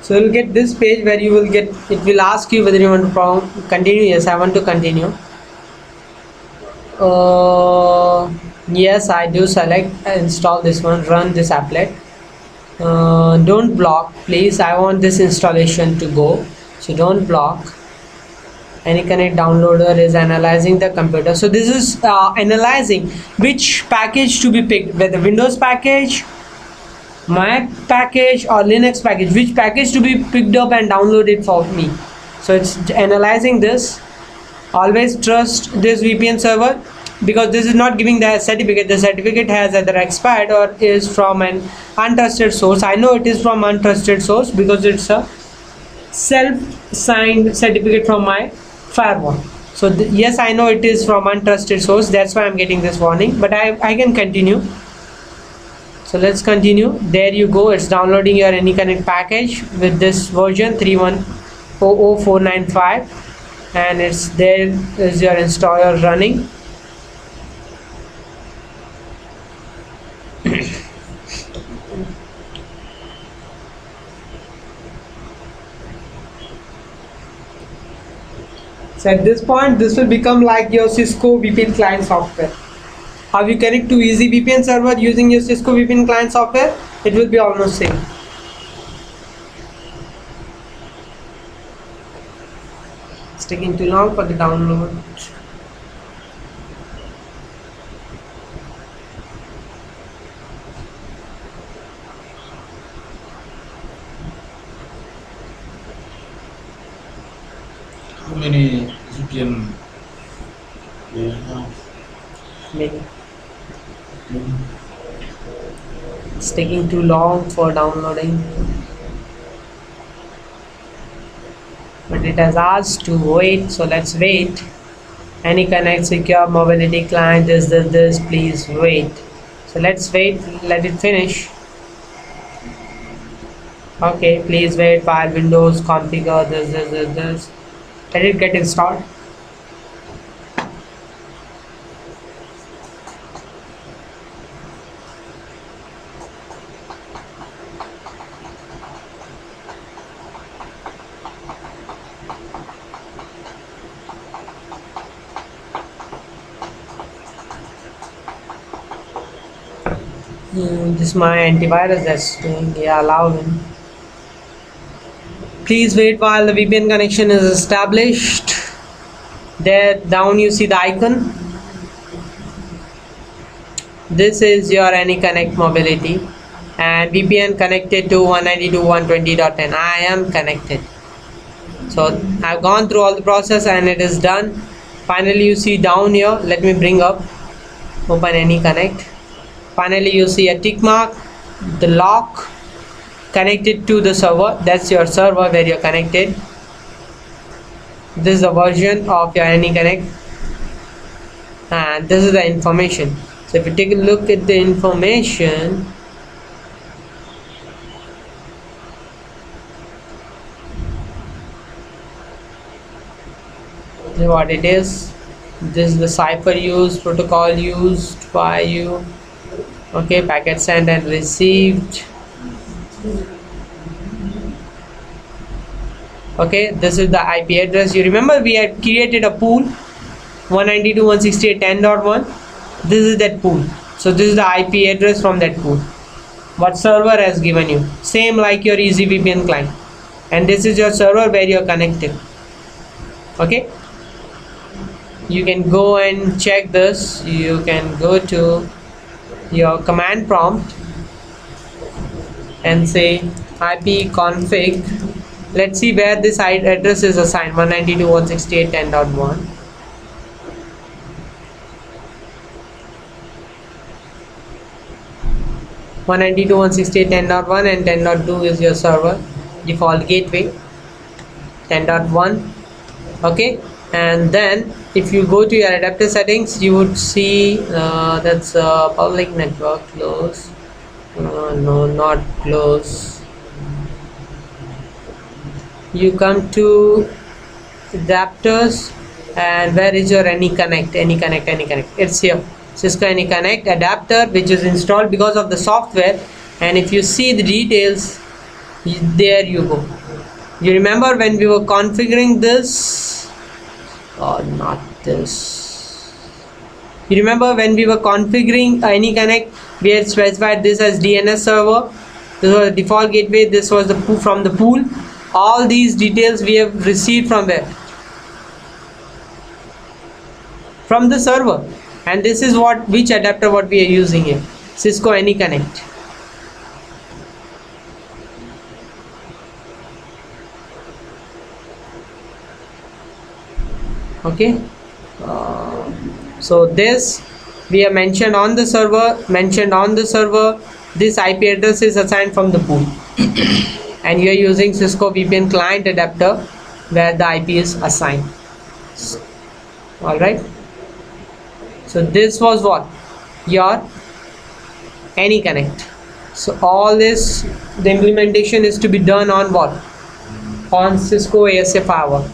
So you'll get this page where you will get, it will ask you whether you want to continue. Yes, I want to continue. Yes, I do select, install this one, run this applet. Don't block, please. I want this installation to go, so don't block. AnyConnect downloader is analyzing the computer. So this is analyzing which package to be picked, whether Windows package, Mac package or Linux package, which package to be picked up and downloaded for me. So it's analyzing this. Always trust this VPN server because this is not giving the certificate. The certificate has either expired or is from an untrusted source. I know it is from untrusted source because it's a self-signed certificate from my firewall. So yes, I know it is from untrusted source, that's why I'm getting this warning, but I can continue. So let's continue. There you go, it's downloading your AnyConnect package with this version 3100495, and it's there is your installer running. So at this point, this will become like your Cisco VPN client software. How you connect to easy VPN server using your Cisco VPN client software, it will be almost same. It's taking too long for the download. How many VPN do you have? Many. It's taking too long for downloading, but it has asked to wait, so let's wait. Any connect secure mobility client this, please wait. So let's wait, let it finish. Okay, please wait while Windows configure this. Let it get installed. This is my antivirus that's doing. Yeah, allow him. Please wait while the VPN connection is established. There down you see the icon. This is your AnyConnect mobility and VPN connected to 192.120.10. I am connected. So I've gone through all the process and it is done. Finally you see down here, let me bring up, open AnyConnect. Finally you see a tick mark, the lock, connected to the server. That's your server where you're connected. This is the version of your AnyConnect and this is the information. So if you take a look at the information, this is what it is. This is the cipher used, protocol used by you. Okay, packet sent and received. Okay, this is the IP address. You remember we had created a pool 192.168.10.1. This is that pool. So this is the IP address from that pool. What server has given you, same like your EasyVPN client, and this is your server where you're connected. Okay, you can go and check this. You can go to your command prompt and say ipconfig. Let's see where this address is assigned, 192.168.10.1. and 10.2 is your server default gateway. 10.1. okay, and then if you go to your adapter settings, you would see that's public network close. No, not close. You come to adapters and where is your AnyConnect? It's here, Cisco AnyConnect adapter, which is installed because of the software. And if you see the details, there you go. You remember when we were configuring this, or not this, you remember when we were configuring AnyConnect, we had specified this as DNS server. This was the default gateway. This was the from the pool. All these details we have received from where? From the server. And this is which adapter what we are using here, Cisco AnyConnect. Okay, so this we have mentioned on the server. This IP address is assigned from the pool. And you are using Cisco VPN client adapter where the IP is assigned. All right, so this was what your AnyConnect. So all this, the implementation is to be done on what? On Cisco ASA firewall.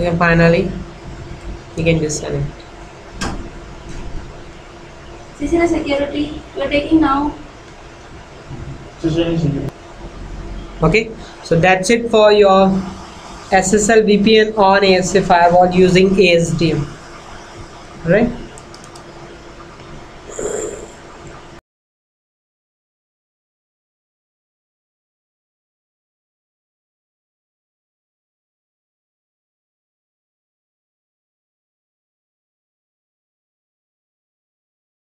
Okay, finally you can disconnect. CCNA security we are taking now. Okay, so that's it for your SSL VPN on ASA firewall using ASDM. Right?